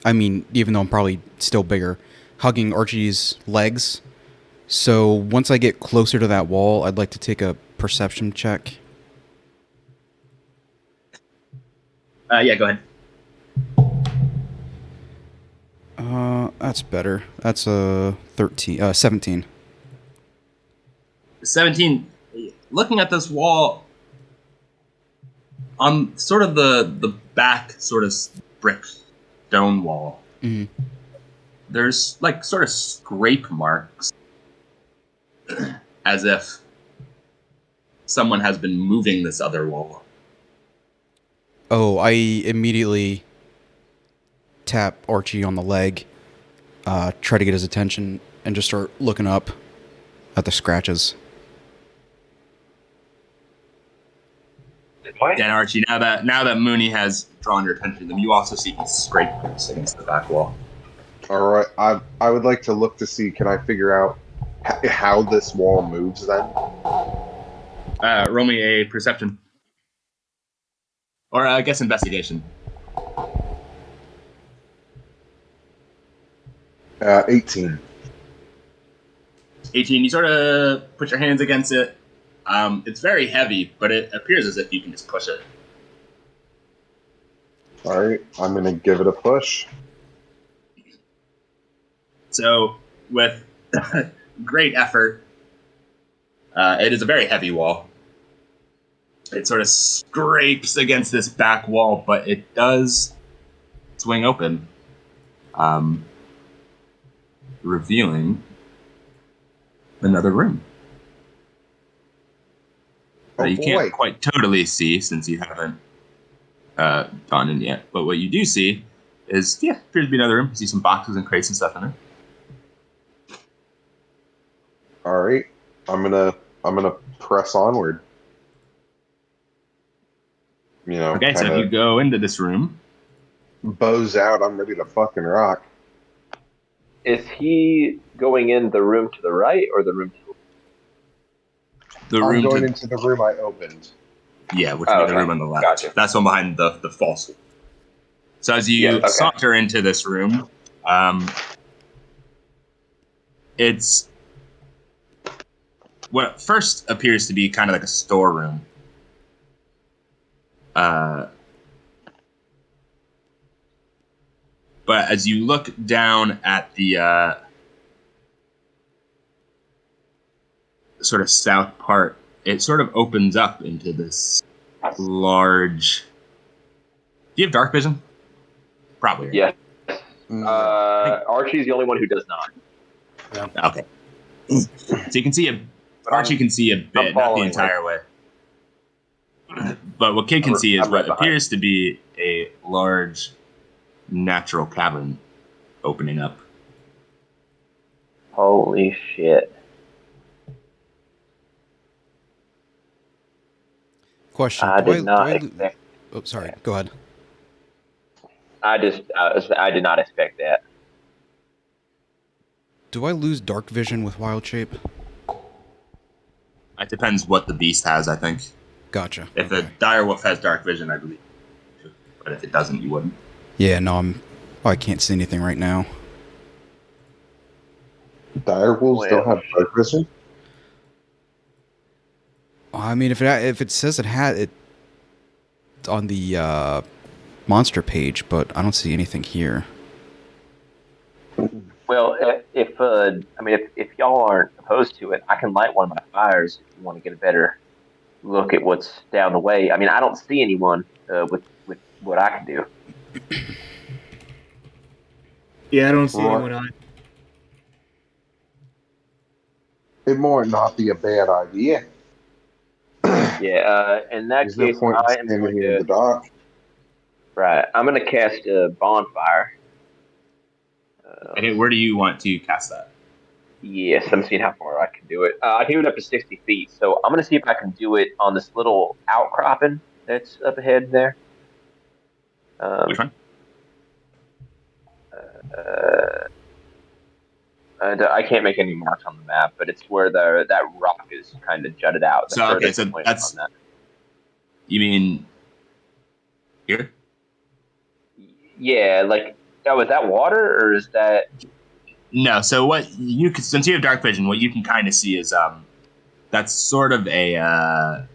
I mean, even though I'm probably still bigger, hugging Archie's legs. So once I get closer to that wall, I'd like to take a perception check.
Yeah, go ahead.
That's better. That's a 17.
17. Looking at this wall, on sort of the back sort of brick stone wall, there's like sort of scrape marks, as if someone has been moving this other wall.
Oh, I immediately tap Archie on the leg, try to get his attention, and just start looking up at the scratches.
What?
And Archie, now that Mooney has drawn your attention to them, you also see these scrape marks against the back wall.
All right, I would like to look to see, can I figure out how this wall moves then?
Roll me a perception. Or I guess investigation.
18.
18, you sort of put your hands against it. It's very heavy, but it appears as if you can just push it.
All right, I'm going to give it a push.
So, with great effort, it is a very heavy wall. It sort of scrapes against this back wall, but it does swing open, revealing another room.
Oh,
You
boy.
can't quite totally see since you haven't gone in yet. But what you do see is, appears to be another room. You see some boxes and crates and stuff in there.
All right, I'm gonna press onward. You know,
Okay, so if you go into this room,
bows out. I'm ready to fucking rock.
Is he going in the room to the right or the room to
I'm going into the room I opened.
which would be the
okay.
room on the left.
Gotcha.
That's one behind the false. So as you saunter into this room, it's what first appears to be kind of like a storeroom. But as you look down at the sort of south part, it sort of opens up into this large... Do you have dark vision? Probably. Right?
Yeah. Archie's the only one who does not.
Yeah. Okay. So you can see Archie can see a bit, not the entire way. But what Kid can see is what appears to be a large natural cavern opening up.
Holy shit.
Question.
I did not expect.
Oh, sorry. Go ahead.
I did not expect that.
Do I lose dark vision with wild shape?
It depends what the beast has, I think.
Gotcha.
If the dire wolf has dark vision, I believe. But if it doesn't, you wouldn't.
Yeah, no, I can't see anything right now.
Dire wolves don't have dark vision?
I mean, if it says it had it on the monster page, but I don't see anything here.
Well, if y'all aren't opposed to it, I can light one of my fires if you want to get a better look at what's down the way. I mean, I don't see anyone with what I can do.
Yeah, I don't see anyone on.
It might not be a bad idea.
Yeah, in that
There's
case,
no point
I am
standing
going
here in the dark.
Right, I'm going to cast a bonfire.
Okay, where do you want to cast that?
Yes, I'm seeing how far I can do it. I can do it up to 60 feet, so I'm going to see if I can do it on this little outcropping that's up ahead there.
Which one?
I can't make any marks on the map, but it's where that rock is kind of jutted out.
So that's...
On that.
You mean here?
Yeah, like, is that water, or is that...
No, so what you can, since you have dark vision, what you can kind of see is that's sort of a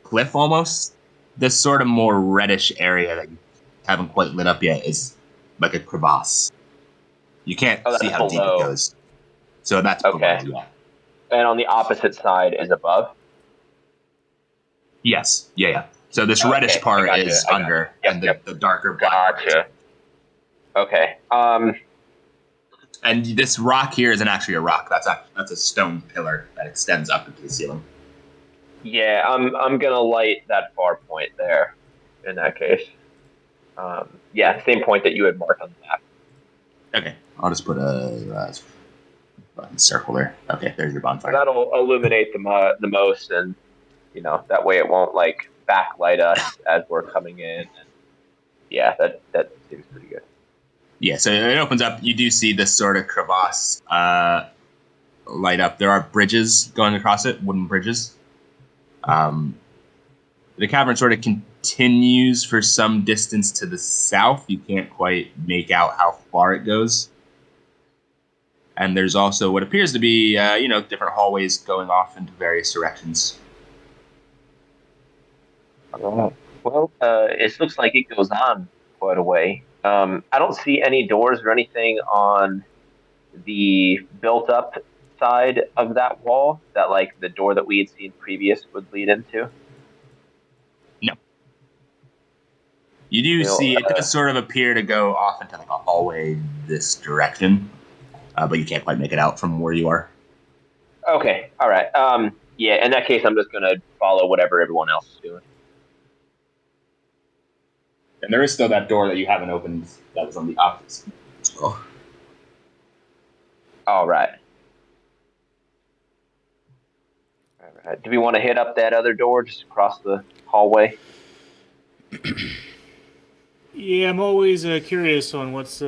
cliff almost. This sort of more reddish area that you haven't quite lit up yet is like a crevasse. You can't see how deep it goes. So that's
okay.
below, yeah.
And on the opposite side is above?
Yes, yeah. So this reddish part is under, and the darker black part is under.
Okay.
And this rock here isn't actually a rock. That's a stone pillar that extends up into the ceiling.
Yeah, I'm gonna light that far point there. In that case, same point that you had marked on the map.
Okay, I'll just put a circle there. Okay, there's your bonfire.
That'll illuminate the most, and that way it won't like backlight us as we're coming in. And, yeah, that seems pretty good.
Yeah, so it opens up. You do see this sort of crevasse light up. There are bridges going across it, wooden bridges. The cavern sort of continues for some distance to the south. You can't quite make out how far it goes. And there's also what appears to be, different hallways going off into various directions.
Well, it looks like it goes on quite a way. I don't see any doors or anything on the built-up side of that wall that, like, the door that we had seen previous would lead into.
No. You do see it does sort of appear to go off into like a hallway this direction, but you can't quite make it out from where you are.
Okay, all right. Yeah, in that case, I'm just gonna follow whatever everyone else is doing.
And there is still that door that you haven't opened that was on the opposite as well.
All right. Do we want to hit up that other door just across the hallway?
Yeah, I'm always curious on what's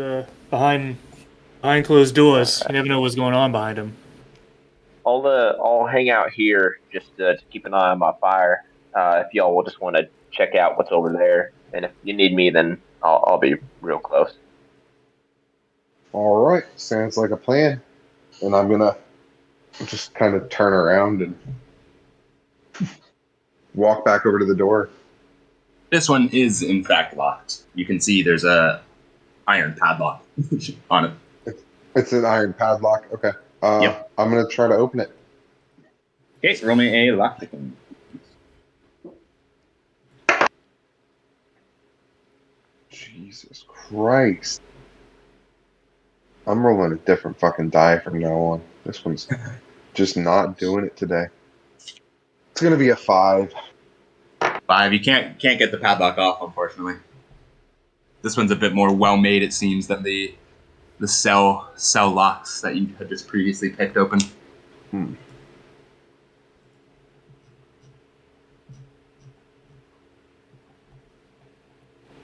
behind closed doors. You never know what's going on behind them.
I'll hang out here just to keep an eye on my fire. If y'all will just want to check out what's over there, and if you need me, then I'll be real close.
All right, sounds like a plan. And I'm gonna just kind of turn around and walk back over to the door.
This one is in fact locked. You can see there's a iron padlock on it.
It's an iron padlock. Okay.
Yep.
I'm gonna try to open it.
Okay, roll me a lockpicking.
Jesus Christ. I'm rolling a different fucking die from now on. This one's just not doing it today. It's gonna be a 5.
5. You can't get the padlock off, unfortunately. This one's a bit more well made, it seems, than the cell locks that you had just previously picked open.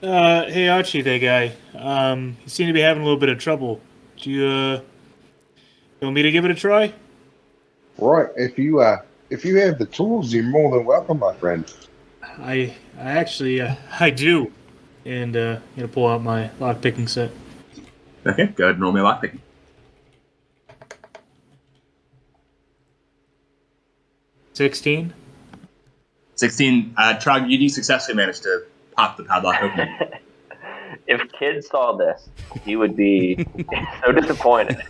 Hey Archie, that guy. You seem to be having a little bit of trouble. Do you want me to give it a try?
Right. If you have the tools, you're more than welcome, my friend.
I actually I do, and gonna pull out my lockpicking set.
Okay, go ahead and roll me a lockpicking.
16.
16. Trog, you do successfully manage to pop the padlock open.
If Kid saw this, he would be so disappointed.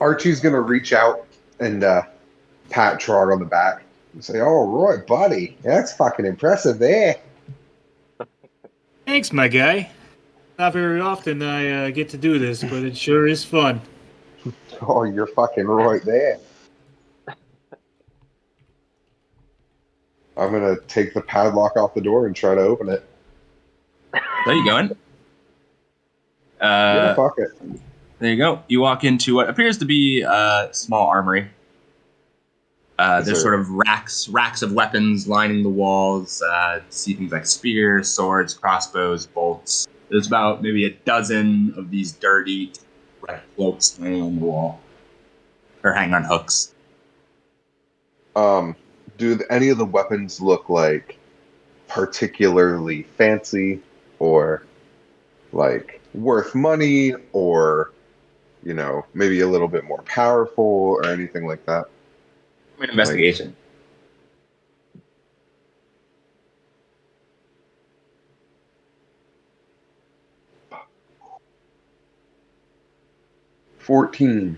Archie's gonna reach out and pat Trog on the back and say, "Oh, right, buddy, that's fucking impressive there."
Thanks, my guy. Not very often I get to do this, but it sure is fun.
Oh, you're fucking right there. I'm gonna take the padlock off the door and try to open it.
There you go.
Yeah, fuck it.
There you go. You walk into what appears to be a small armory. There's sort of racks of weapons lining the walls. See things like spears, swords, crossbows, bolts. There's about maybe a dozen of these dirty red cloaks hanging on the wall, or hanging on hooks.
Do any of the weapons look like particularly fancy or like worth money or, you know, maybe a little bit more powerful or anything like that?
An investigation.
14.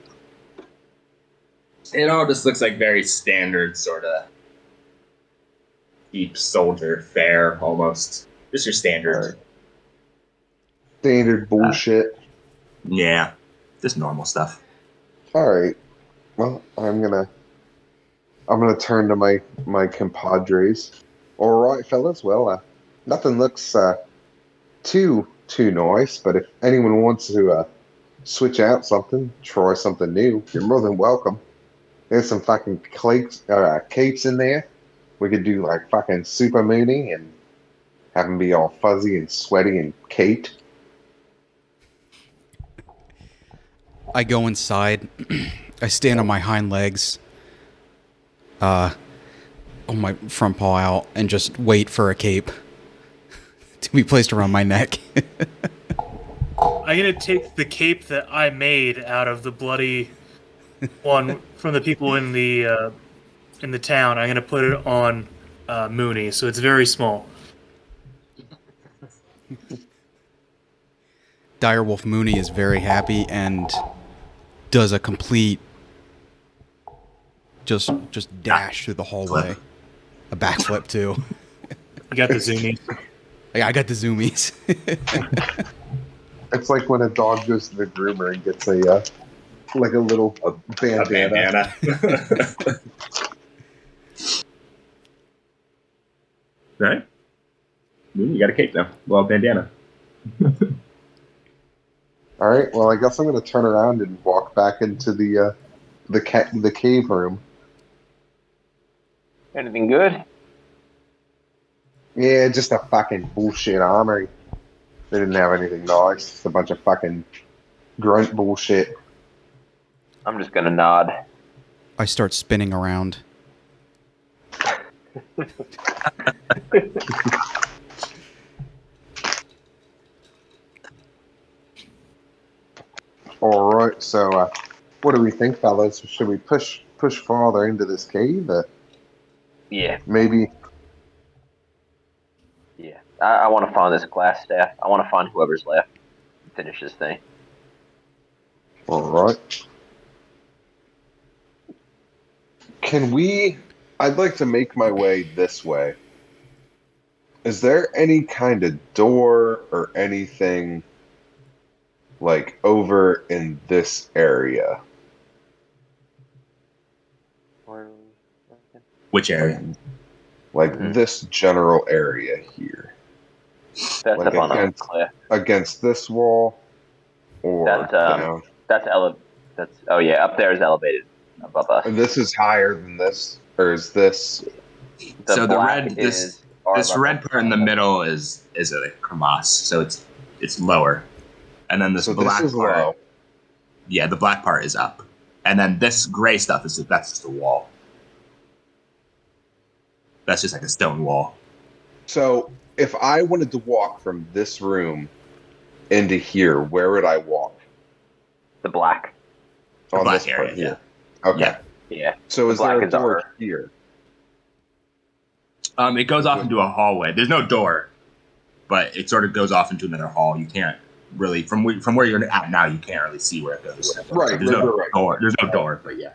It all just looks like very standard sort of cheap soldier fare, almost. Just your standard.
Right. Standard bullshit.
Yeah, just normal stuff.
All right. Well, I'm gonna turn to my compadres. All right, fellas. Well, nothing looks too nice, but if anyone wants to switch out something, try something new, you're more than welcome. There's some fucking capes in there. We could do like fucking super mooning and have them be all fuzzy and sweaty and caped.
I go inside. I stand on my hind legs, on my front paw out, and just wait for a cape to be placed around my neck.
I'm gonna take the cape that I made out of the bloody one from the people in the town. I'm gonna put it on Mooney, so it's very small.
Direwolf Mooney is very happy and does a complete just dash through the hallway. A backflip too.
You got the zoomies.
Yeah, I got the zoomies.
It's like when a dog goes to the groomer and gets a like a little bandana.
Right? You got a cape now. Well, bandana.
All right. Well, I guess I'm going to turn around and walk back into the cave room.
Anything good?
Yeah, just a fucking bullshit armory. They didn't have anything nice. It's a bunch of fucking grunt bullshit.
I'm just gonna nod.
I start spinning around.
All right. So, what do we think, fellas? Should we push farther into this cave?
Yeah,
Maybe.
yeah. I want to find this glass staff. I want to find whoever's left and finish this thing.
All right. Can we? I'd like to make my way this way. Is there any kind of door or anything like over in this area?
Which area?
Like
Mhm.
this general area here?
That's
Like
up on a cliff.
against this wall or down?
That's That's up there is elevated above us.
And this is higher than this? Or is this
The
So the
black
red
is our
this
level.
red part in the middle is a crevasse, so it's lower, and then this
so
black
this is
part,
low.
yeah, the black part is up, and then this gray stuff that's just a wall. That's just like a stone wall.
So if I wanted to walk from this room into here, where would I walk?
The black.
The
On
black
this part
area,
here. Okay.
Yeah.
Yeah.
So
The
is there
black
a
is
door
our-
here?
It goes off into a hallway. There's no door, but it sort of goes off into another hall. You can't really from where you're at now. You can't really see where it goes.
Right,
There's no
right.
door. There's no door, but yeah.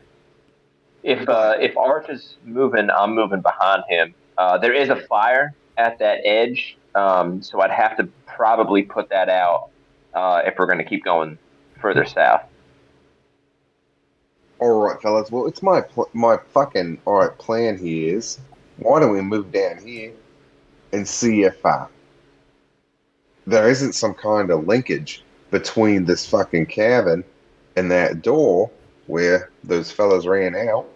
If Arch is moving, I'm moving behind him. There is a fire at that edge, so I'd have to probably put that out if we're going to keep going further south.
All right, fellas. Well, it's my fucking all right plan here is why don't we move down here and see if there isn't some kind of linkage between this fucking cabin and that door where those fellas ran out.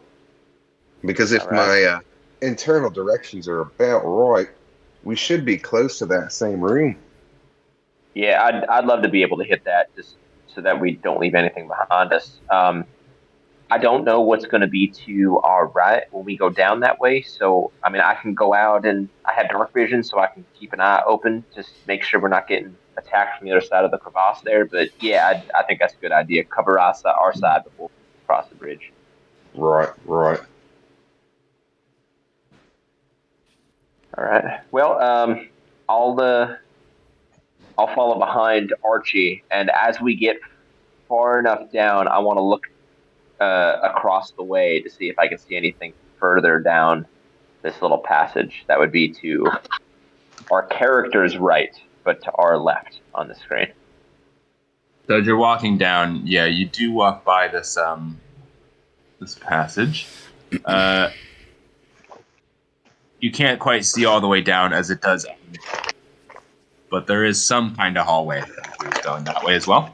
Because if
All right.
my internal directions are about right, we should be close to that same room.
Yeah, I'd love to be able to hit that just so that we don't leave anything behind us. I don't know what's going to be to our right when we go down that way. So, I mean, I can go out and I have dark vision, so I can keep an eye open, just make sure we're not getting attacked from the other side of the crevasse there. But yeah, I think that's a good idea. Cover our side before we cross the bridge.
Right.
All right. Well, I'll follow behind Archie, and as we get far enough down, I want to look across the way to see if I can see anything further down this little passage. That would be to our character's right, but to our left on the screen.
So as you're walking down, yeah, you do walk by this this passage. You can't quite see all the way down as it does end, but there is some kind of hallway that is going that way as well.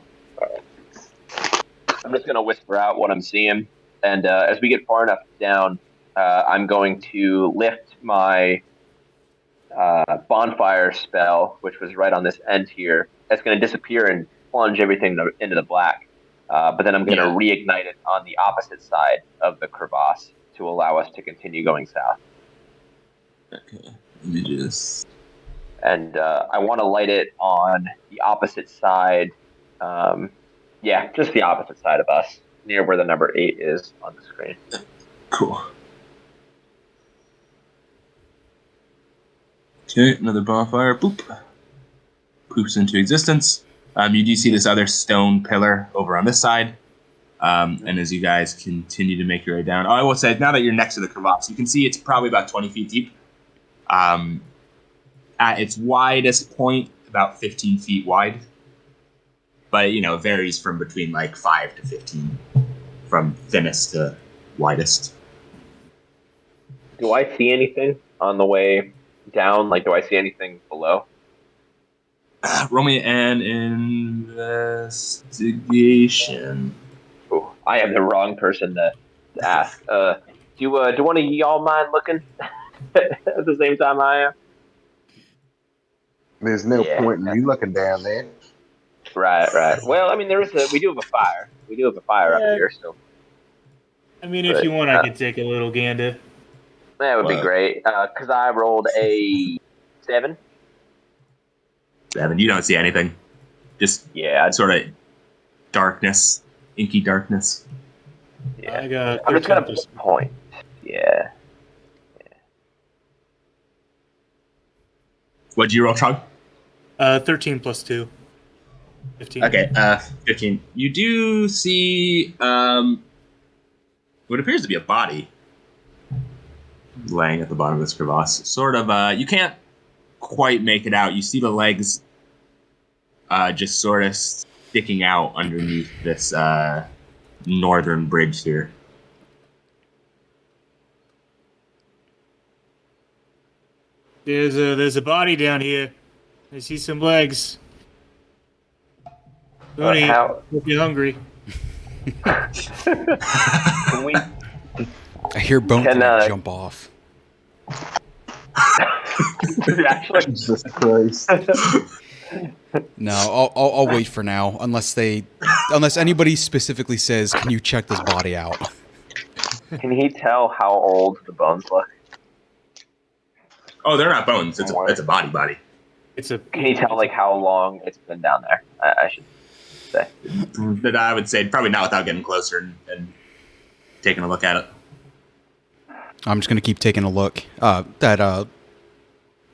I'm just going to whisper out what I'm seeing, and as we get far enough down, I'm going to lift my bonfire spell, which was right on this end here. That's going to disappear and plunge everything into the black. But then I'm going to reignite it on the opposite side of the crevasse to allow us to continue going south.
Okay, let me just.
And I want to light it on the opposite side. Just the opposite side of us, near where the number 8 is on the screen.
Cool. Okay, another bonfire. Boop. Poops into existence. You do see this other stone pillar over on this side. And as you guys continue to make your way down, I will say, now that you're next to the crevasse, you can see it's probably about 20 feet deep. At its widest point, about 15 feet wide. But, it varies from between like 5 to 15, from thinnest to widest.
Do I see anything on the way down? Like, do I see anything below?
Roll me an investigation.
Ooh, I am the wrong person to ask. Do one of y'all mind looking at the same time I am?
There's no point in you looking down there.
Right. Well, I mean, we do have a fire. We do have a fire up here, so.
I mean, if you want, I could take a little gander.
That would be great, because I rolled a 7.
7. You don't see anything. Just
Yeah,
sort of darkness, inky darkness.
Yeah.
I got
I'm just gonna
13%.
point. Yeah.
What'd you roll, Trog?
13 plus 2. 15.
Okay, 15. You do see what appears to be a body laying at the bottom of this crevasse. Sort of, you can't quite make it out. You see the legs just sort of sticking out underneath this northern bridge here.
There's a body down here. I see some legs. Mooney,
How-
hope you're hungry.
Can we?
I hear Bone
Can,
gonna jump off.
Actually,
Jesus Christ.
No, I'll wait for now, unless anybody specifically says, "Can you check this body out?"
can he tell how old the bones look?
Oh, they're not bones. It's a body.
It's a.
Can he tell like how long it's been down there? I should say.
But I would say probably not without getting closer and taking a look at it.
I'm just gonna keep taking a look. That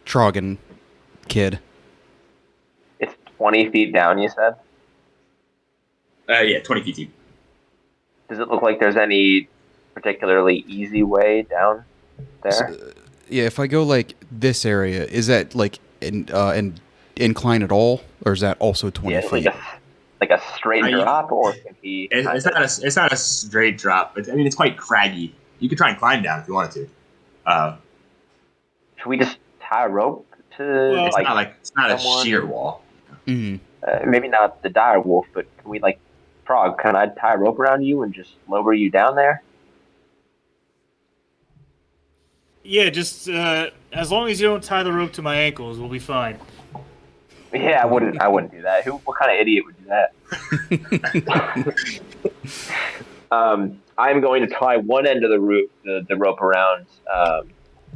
Trogan kid.
It's 20 feet down. You said.
Yeah, 20 feet deep.
Does it look like there's any particularly easy way down there?
Yeah, if I go like this area, is that like in incline at all, or is that also 20
Yeah,
feet?
like a straight drop, or can he?
It's not a straight drop. It's quite craggy. You could try and climb down if you wanted to.
Should we just tie a rope to
Well,
It's not a
someone-
sheer wall.
Mm.
maybe not the dire wolf, but can we like frog? Can I tie a rope around you and just lower you down there?
Yeah, just as long as you don't tie the rope to my ankles, we'll be fine.
Yeah, I wouldn't do that. What kind of idiot would do that? I'm going to tie one end of the rope around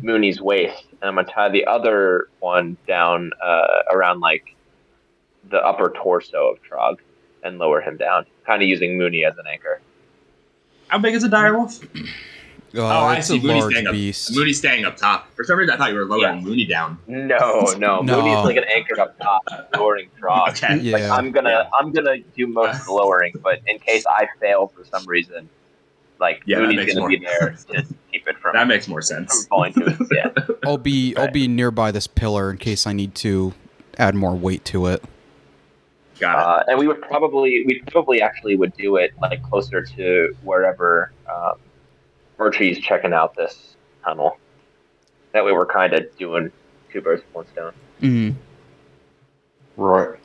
Mooney's waist, and I'm going to tie the other one down around like the upper torso of Trog and lower him down, kind of using Mooney as an anchor.
How big is a dire wolf? I
It's
see.
a large beast.
Mooney's staying up top. For some reason, I thought you were lowering
Yeah.
Mooney down.
No. Mooney's like an anchor up top, lowering Trog.
Okay.
Yeah.
Like I'm gonna do most of the lowering, but in case I fail for some reason, like
Yeah, that
Mooney's
makes
gonna
more-
be there to keep it from
That makes more sense.
falling to it. Yeah.
I'll be nearby this pillar in case I need to add more weight to it.
Got it.
And we probably actually would do it like closer to wherever Archie's checking out this tunnel. That way we're kind of doing two birds with one stone.
Mm.
Right.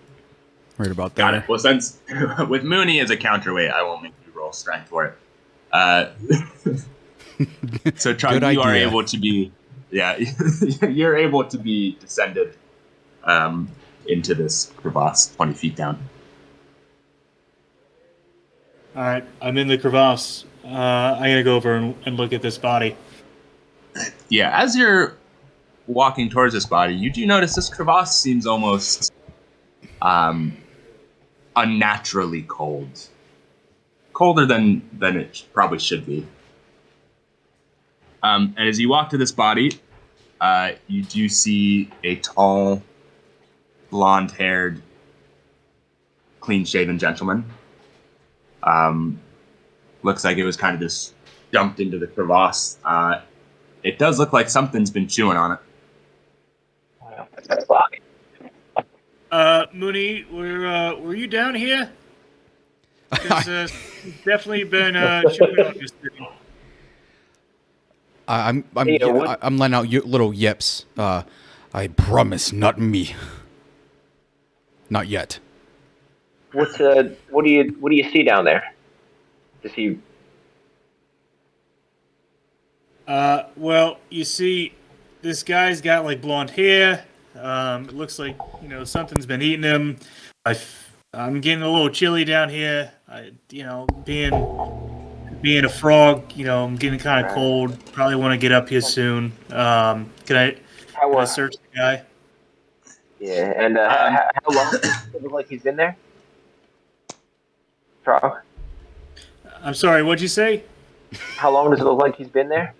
Right about
Got
there.
it. Well, since with Mooney as a counterweight, I won't make you roll strength for it. So, Chuck,
Good
you are
idea.
able to be, you're able to be descended into this crevasse 20 feet down.
All right, I'm in the crevasse. I'm gonna go over and look at this body.
Yeah, as you're walking towards this body, you do notice this crevasse seems almost unnaturally cold. Colder than it probably should be. And as you walk to this body, you do see a tall, blonde-haired, clean-shaven gentleman. Looks like it was kind of just dumped into the crevasse. It does look like something's been chewing on it.
Mooney, were you down here? 'Cause, definitely been chewing on this thing.
I'm
Hey, what-
I'm letting out little yips. I promise, not me. Not yet.
What do you see down there? Does he?
Well, you see, this guy's got like blonde hair. It looks like something's been eating him. I'm getting a little chilly down here. Being a frog, I'm getting kind of cold. Probably want to get up here soon. Can I search the guy?
Yeah, and how long does it look like he's been there? Trog?
I'm sorry, what'd you say?
How long does it look like he's been there?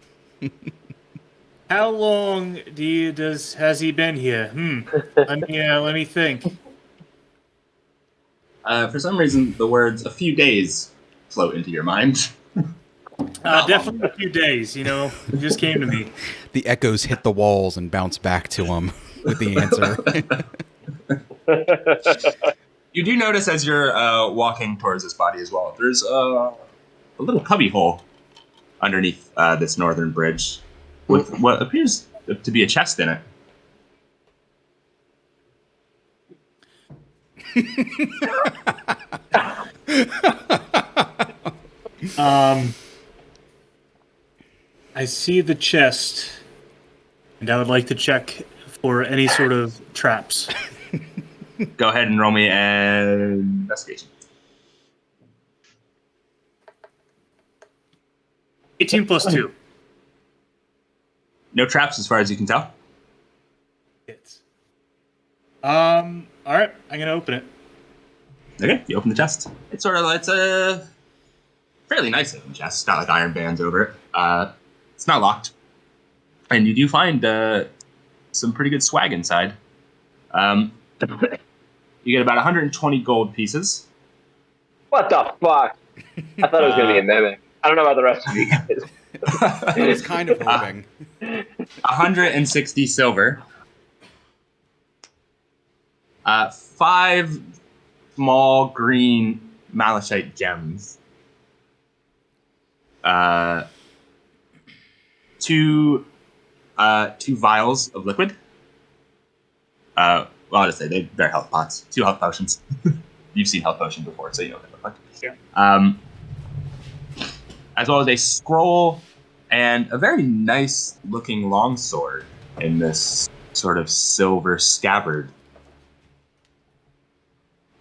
How long has he been here? Let me think.
For some reason, the words "a few days" float into your mind.
Definitely a few days. It just came to me.
The echoes hit the walls and bounce back to him with the answer.
You do notice as you're walking towards this body as well, there's a little cubby hole underneath this northern bridge with what appears to be a chest in it.
I see the chest, and I would like to check for any sort of traps.
Go ahead and roll me an investigation.
18 plus 2.
No traps as far as you can tell.
Hits. All right, I'm gonna open it.
Okay, you open the chest. It's a fairly nice looking chest. It's got like iron bands over it. It's not locked, and you do find some pretty good swag inside. You get about 120 gold pieces.
What the fuck? I thought it was going to be a mimic. I don't know about the rest of you guys.
I was kind of hoping.
160 silver. 5 small green malachite gems. 2 vials of liquid. Well, I'll just say they're health pots. 2 health potions. You've seen health potions before, so you know what they look like.
Yeah.
As well as a scroll and a very nice looking longsword in this sort of silver scabbard.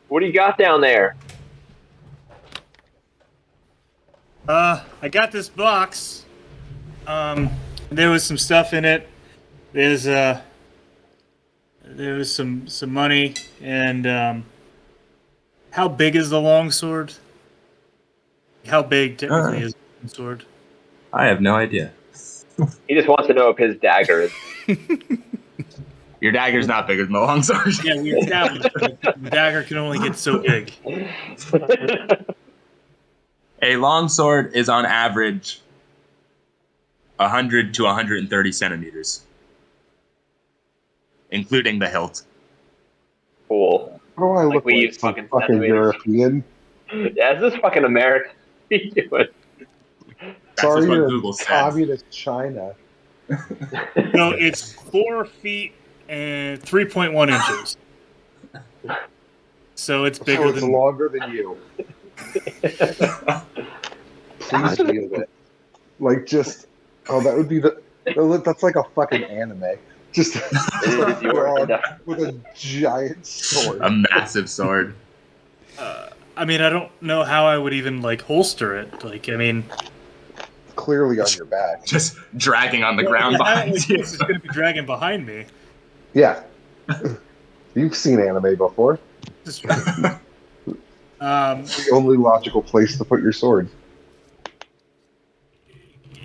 What do you got down there?
I got this box. There was some stuff in it. There was some money, and how big is the longsword? How big technically is the longsword?
I have no idea.
He just wants to know if his dagger is.
Your dagger's not bigger than the longsword.
Yeah, we established that the dagger can only get so big.
A longsword is on average 100 to 130 centimeters, including the hilt.
Cool.
How do I look
we
like
use
some
fucking
fucking
centimeters.
European?
Yeah, is this fucking America? What are you doing?
That's
Sorry,
just what
you're
Google said.
communist China.
So it's 4 feet and 3.1 inches. So it's bigger
So it's
than.
longer than you. Please wield it. Like just, that would be that's like a fucking anime. Just
It is yours.
with a giant sword.
A massive sword.
I mean, I don't know how I would even holster it.
Clearly on your back.
Just dragging on the ground behind you.
It's going to be dragging behind me.
Yeah. You've seen anime before.
This is true.
The only logical place to put your sword.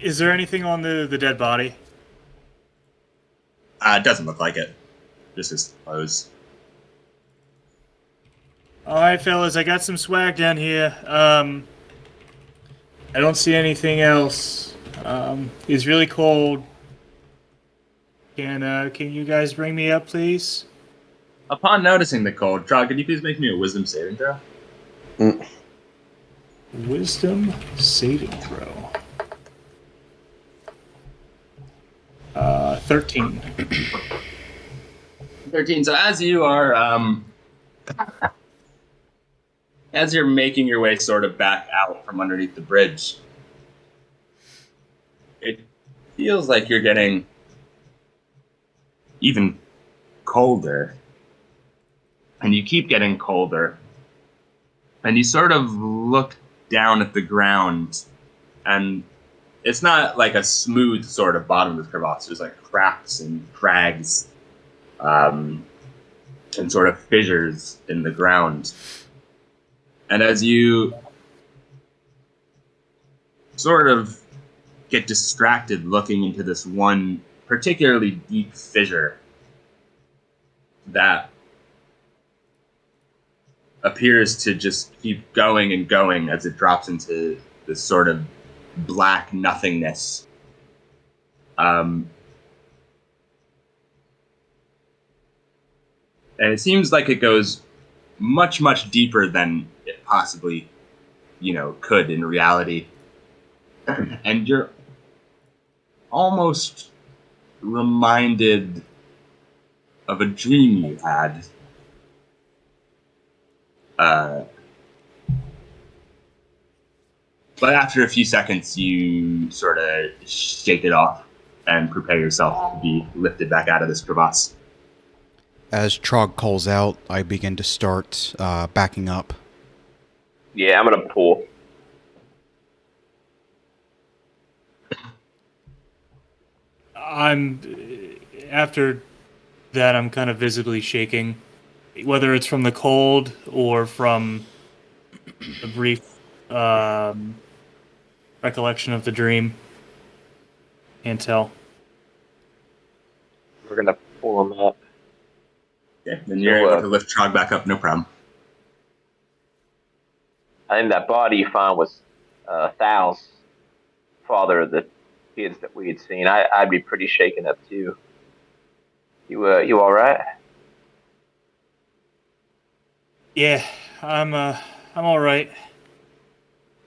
Is there anything on the dead body?
It doesn't look like it. Just his clothes.
All right, fellas, I got some swag down here. I don't see anything else. It's really cold. Can you guys bring me up, please?
Upon noticing the cold, Trog, could you please make me a wisdom saving throw?
Wisdom saving throw. 13.
13. So as you are, as you're making your way sort of back out from underneath the bridge, it feels like you're getting even colder. And you keep getting colder. And you sort of look down at the ground, and it's not like a smooth sort of bottomless crevasse. There's like cracks and crags, and sort of fissures in the ground. And as you sort of get distracted looking into this one particularly deep fissure that appears to just keep going and going as it drops into this sort of black nothingness. And it seems like it goes much, much deeper than it possibly, could in reality. And you're almost reminded of a dream you had. But after a few seconds, you sort of shake it off and prepare yourself to be lifted back out of this crevasse.
As Trog calls out, I begin to start backing up.
Yeah, I'm gonna pull.
After that, I'm kind of visibly shaking, whether it's from the cold or from a brief recollection of the dream. Can't tell.
We're gonna pull him up.
Okay, then you're able to lift Trog back up, no problem.
I think that body you found was Thal's father of the kids that we had seen. I'd be pretty shaken up too. You all right?
Yeah, I'm all right.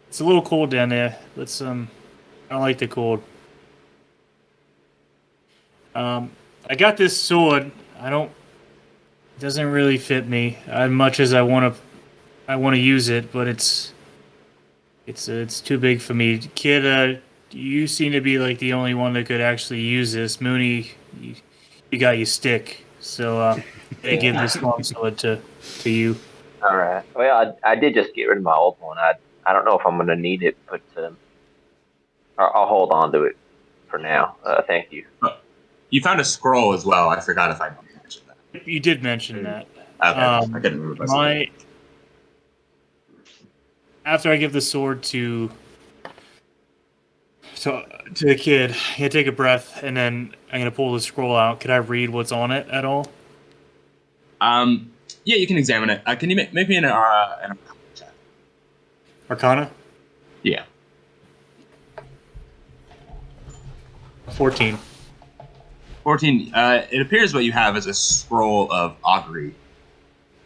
It's a little cold down there. I don't like the cold. I got this sword. It doesn't really fit me as much as I want to use it, but it's too big for me. Kid, you seem to be like the only one that could actually use this. Mooney, you got your stick, so I give this long sword to you.
All right. Well, I did just get rid of my old one. I don't know if I'm gonna need it, but I'll hold on to it for now. Thank you.
You found a scroll as well. I forgot if I mentioned that.
You did mention that.
Okay, I couldn't remember.
After I give the sword to the kid, I'm gonna take a breath and then I'm gonna pull the scroll out. Can I read what's on it at all?
Yeah, you can examine it. Can you make me an Arcana check?
Arcana?
Yeah.
14.
14. It appears what you have is a scroll of augury,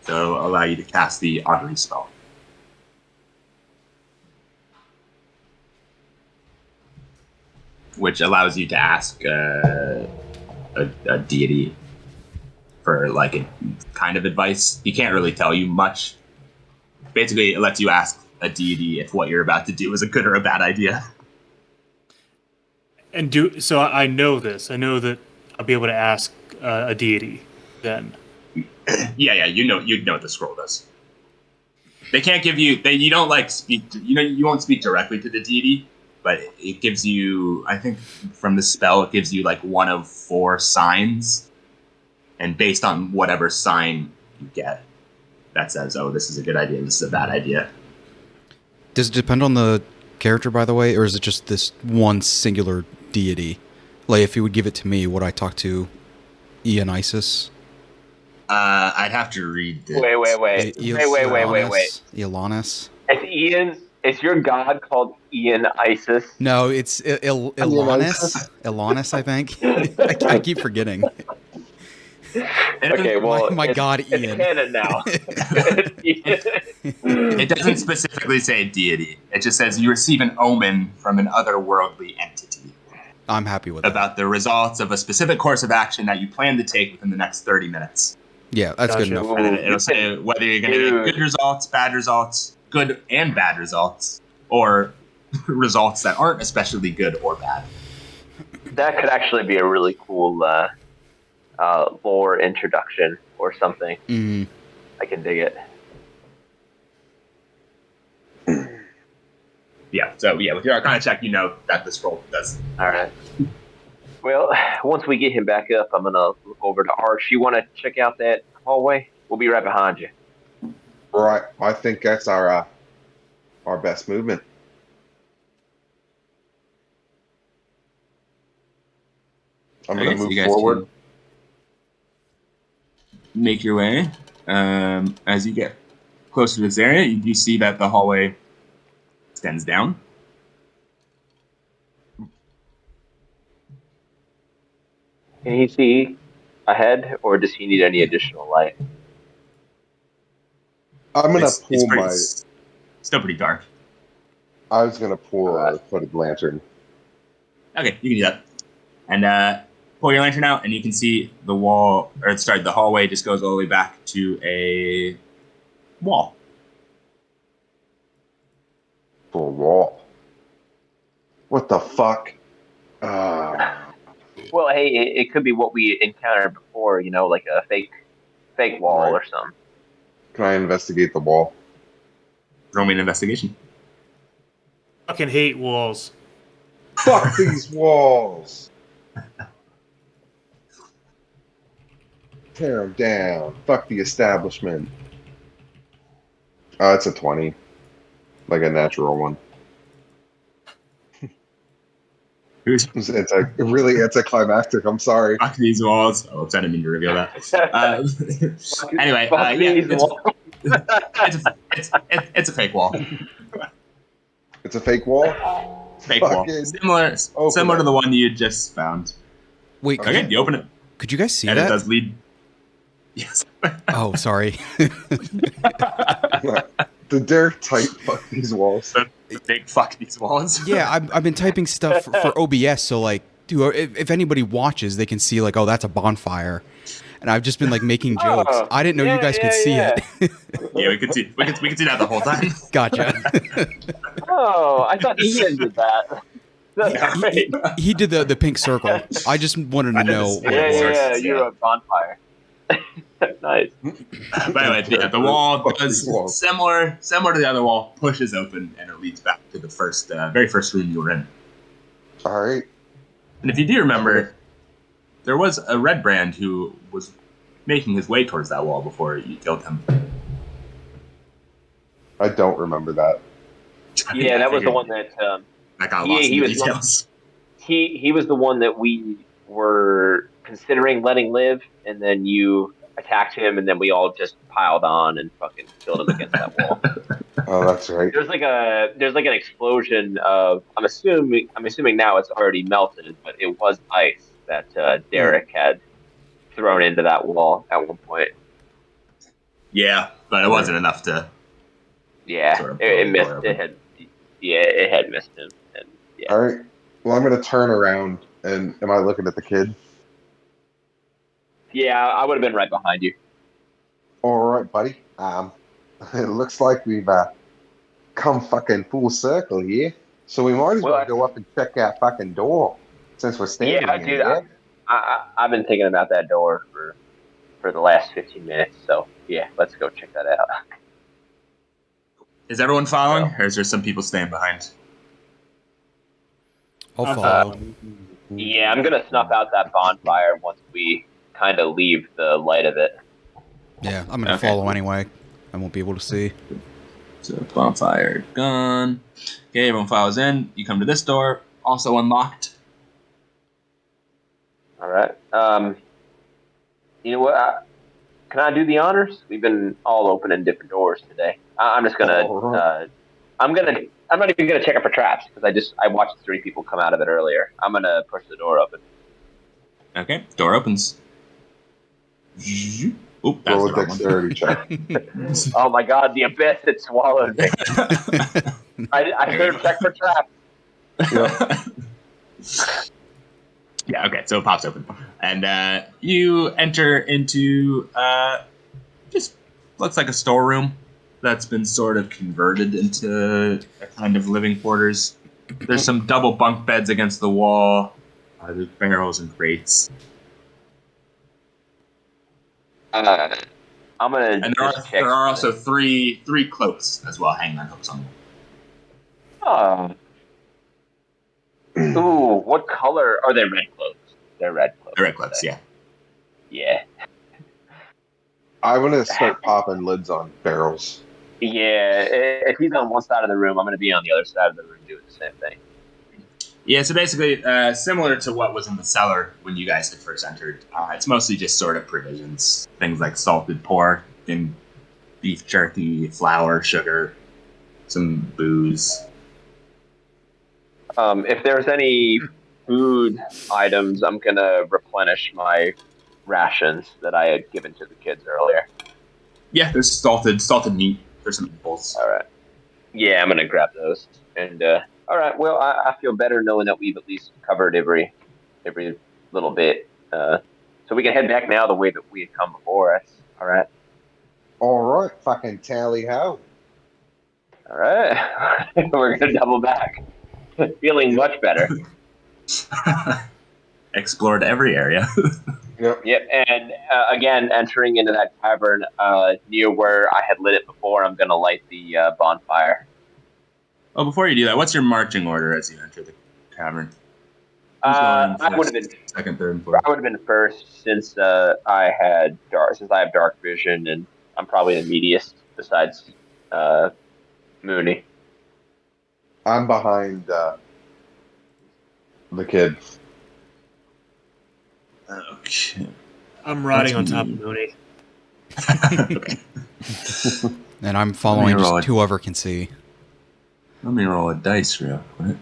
to allow you to cast the augury spell. Which allows you to ask a deity for like a kind of advice. He can't really tell you much. Basically, it lets you ask a deity if what you're about to do is a good or a bad idea.
And so I know this. I know that I'll be able to ask a deity then.
Yeah, you know what the scroll does. They can't give you. You don't like speak. You won't speak directly to the deity, but it gives you. I think from the spell, it gives you like one of 4 signs, and based on whatever sign you get, that says, "Oh, this is a good idea. This is a bad idea."
Does it depend on the character, by the way, or is it just this one singular deity? Like, if you would give it to me, would I talk to Ian Isis?
I'd have to read this.
Wait.
Elanis?
Is your god called Ian Isis?
No, it's Elanis. Elanis, I think. I keep forgetting.
Okay, well,
my god,
it's
Ian.
canon now.
It doesn't specifically say deity. It just says you receive an omen from an otherworldly entity.
I'm happy with that.
About the results of a specific course of action that you plan to take within the next 30 minutes.
Yeah, that's good enough.
And then it'll say whether you're going to get good results, good and bad results, or results that aren't especially good or bad.
That could actually be a really cool lore introduction or something.
Mm.
I can dig it.
Yeah, so with your Arcana check, you know that the scroll does.
All right. Well, once we get him back up, I'm going to look over to Arch. You want to check out that hallway? We'll be right behind you.
Right. I think that's our best movement. I'm
Okay,
gonna
so
move
you guys
forward.
can make your way. As you get closer to this area, you do see that the hallway extends down.
Can he see ahead, or does he need any additional light?
I'm gonna
It's
pull
pretty,
my.
still pretty dark.
I was gonna pull
Alright.
a hooded lantern.
Okay, you can do that. And pull your lantern out, and you can see the wall, or sorry, the hallway just goes all the way back to a wall.
To a wall. What the fuck?
Well, hey, it could be what we encountered before. Like a fake wall
Right.
or something.
Can I investigate the wall?
Roll me an investigation.
Fucking hate walls.
Fuck these walls. Tear them down. Fuck the establishment. It's a 20. Like a natural one.
Who's
It's a really anticlimactic. I'm sorry.
fuck these walls? Oh, I didn't mean to reveal that. Anyway,
Fuck
yeah,
these walls.
it's a fake wall.
It's a fake wall.
Fake wall.
Fucking
Similar
open
to
it.
the one you just found.
Wait,
Okay, you open it,
could you guys see
and it
that?
does lead. Yes.
Oh, sorry.
The Derek type. Fuck these walls.
The big fuck these walls.
Yeah, I've been typing stuff for OBS, so like, dude, if anybody watches, they can see like, oh, that's a bonfire, and I've just been like making jokes.
Oh,
I didn't know you guys could see it.
Yeah, we could see that the whole time.
Gotcha.
Oh, I thought Ian did that. That's great.
He did the pink circle. I just wanted to
I did
know
the
what
Yeah,
it was.
yeah, you're a bonfire. Nice.
But anyway, yeah, the wall
Fuck
does
these walls.
similar to the other wall, pushes open, and it leads back to the very first room you were in.
All right.
And if you do remember, there was a red brand who was making his way towards that wall before you killed him.
I don't remember that.
Yeah, that was the one that
that got
he-
lost in
he
the
was
details.
he was the one that we were considering letting live, and then you attacked him, and then we all just piled on and fucking killed him against that wall.
Oh, that's right.
There's like an explosion of I'm assuming now it's already melted, but it was ice that Derek had thrown into that wall at one point.
Yeah, but it wasn't enough to.
Yeah,
Sort of
it
blow the
missed.
door
It had missed him, and yeah.
All right. Well, I'm gonna turn around, and am I looking at the kid?
Yeah, I would have been right behind you.
All right, buddy. It looks like we've come fucking full circle here. So we might as well
Well,
go up and check that fucking door since we're standing
Yeah,
here.
dude, I've been thinking about that door for the last 15 minutes. So yeah, let's go check that out.
Is everyone following, or is there some people staying behind?
I'll follow.
Yeah, I'm gonna snuff out that bonfire once we kind of leave the light of it.
Yeah, I'm gonna
Okay.
follow anyway. I won't be able to see.
So bonfire gone. Okay, everyone follows in. You come to this door, also unlocked.
All right. You know what? Can I do the honors? We've been all opening different doors today. I'm just gonna.
All right.
I'm not even gonna check it for traps because I watched 3 people come out of it earlier. I'm gonna push the door open.
Okay, door opens. Oop, that's
Roll
the
a
wrong one.
dexterity check.
Oh my god, the abyss! It swallowed me. I should have checked for traps.
Yeah, okay, so it pops open. And you enter into just looks like a storeroom that's been sort of converted into a kind of living quarters. There's some double bunk beds against the wall. There's barrels and crates.
I'm gonna.
And
just check.
there are also three cloaks as well hanging on hooks on them.
Oh. Ooh, what color are they? Red cloaks. They're red cloaks.
They're red cloaks, yeah.
Yeah.
I'm gonna start popping lids on barrels.
Yeah. If he's on one side of the room, I'm gonna be on the other side of the room doing the same thing.
Yeah, so basically, similar to what was in the cellar when you guys had first entered, it's mostly just sort of provisions. Things like salted pork and beef jerky, flour, sugar, some booze.
If there's any food items, I'm gonna replenish my rations that I had given to the kids earlier.
Yeah, there's salted meat. There's some apples.
All right. Yeah, I'm gonna grab those. And all right. Well, I feel better knowing that we've at least covered every little bit. So we can head back now the way that we had come before us. All right.
All right, fucking tally ho.
All right. We're gonna double back. Feeling much better.
Explored every area.
Yep.
Yep. And again, entering into that tavern near where I had lit it before, I'm gonna light the bonfire.
Oh, before you do that, what's your marching order as you enter the tavern? Who's
I
going
would
first,
have been
second, third, and fourth?
I would have been first since I have dark vision and I'm probably the meatiest besides Mooney.
I'm behind the kid.
Okay.
I'm riding on
That's
top
me.
of Mooney.
Okay.
And I'm following
roll
just
it.
whoever can see.
Let me roll a dice real quick.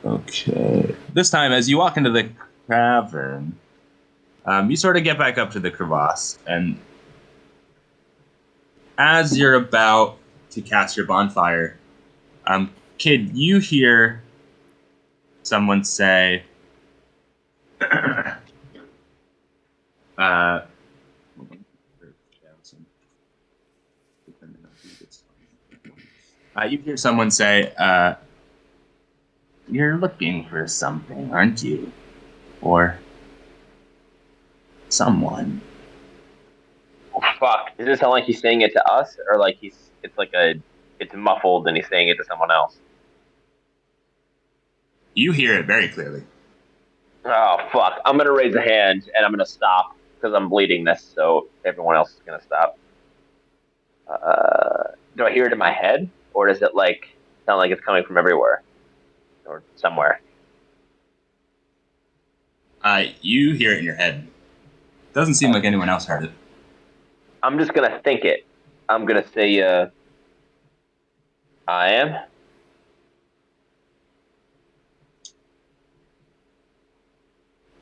Okay. This time, as you walk into the tavern, you sort of get back up to the crevasse, and as you're about to cast your bonfire, kid, you hear someone say, you hear someone say, you're looking for something, aren't you? Or someone.
Oh, fuck. Does it sound like he's saying it to us, or like it's muffled and he's saying it to someone else?
You hear it very clearly.
Oh fuck! I'm gonna raise a hand and I'm gonna stop because I'm bleeding this, so everyone else is gonna stop. Do I hear it in my head, or does it like sound like it's coming from everywhere or somewhere?
You hear it in your head. Doesn't seem like anyone else heard it.
I'm just gonna think it. I'm gonna say, I am.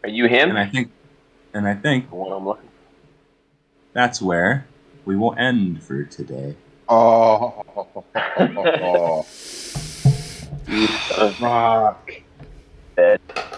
Are you him?
And I think
The one I'm looking.
that's where we will end for today.
Oh,
You son of
fuck.
a bitch.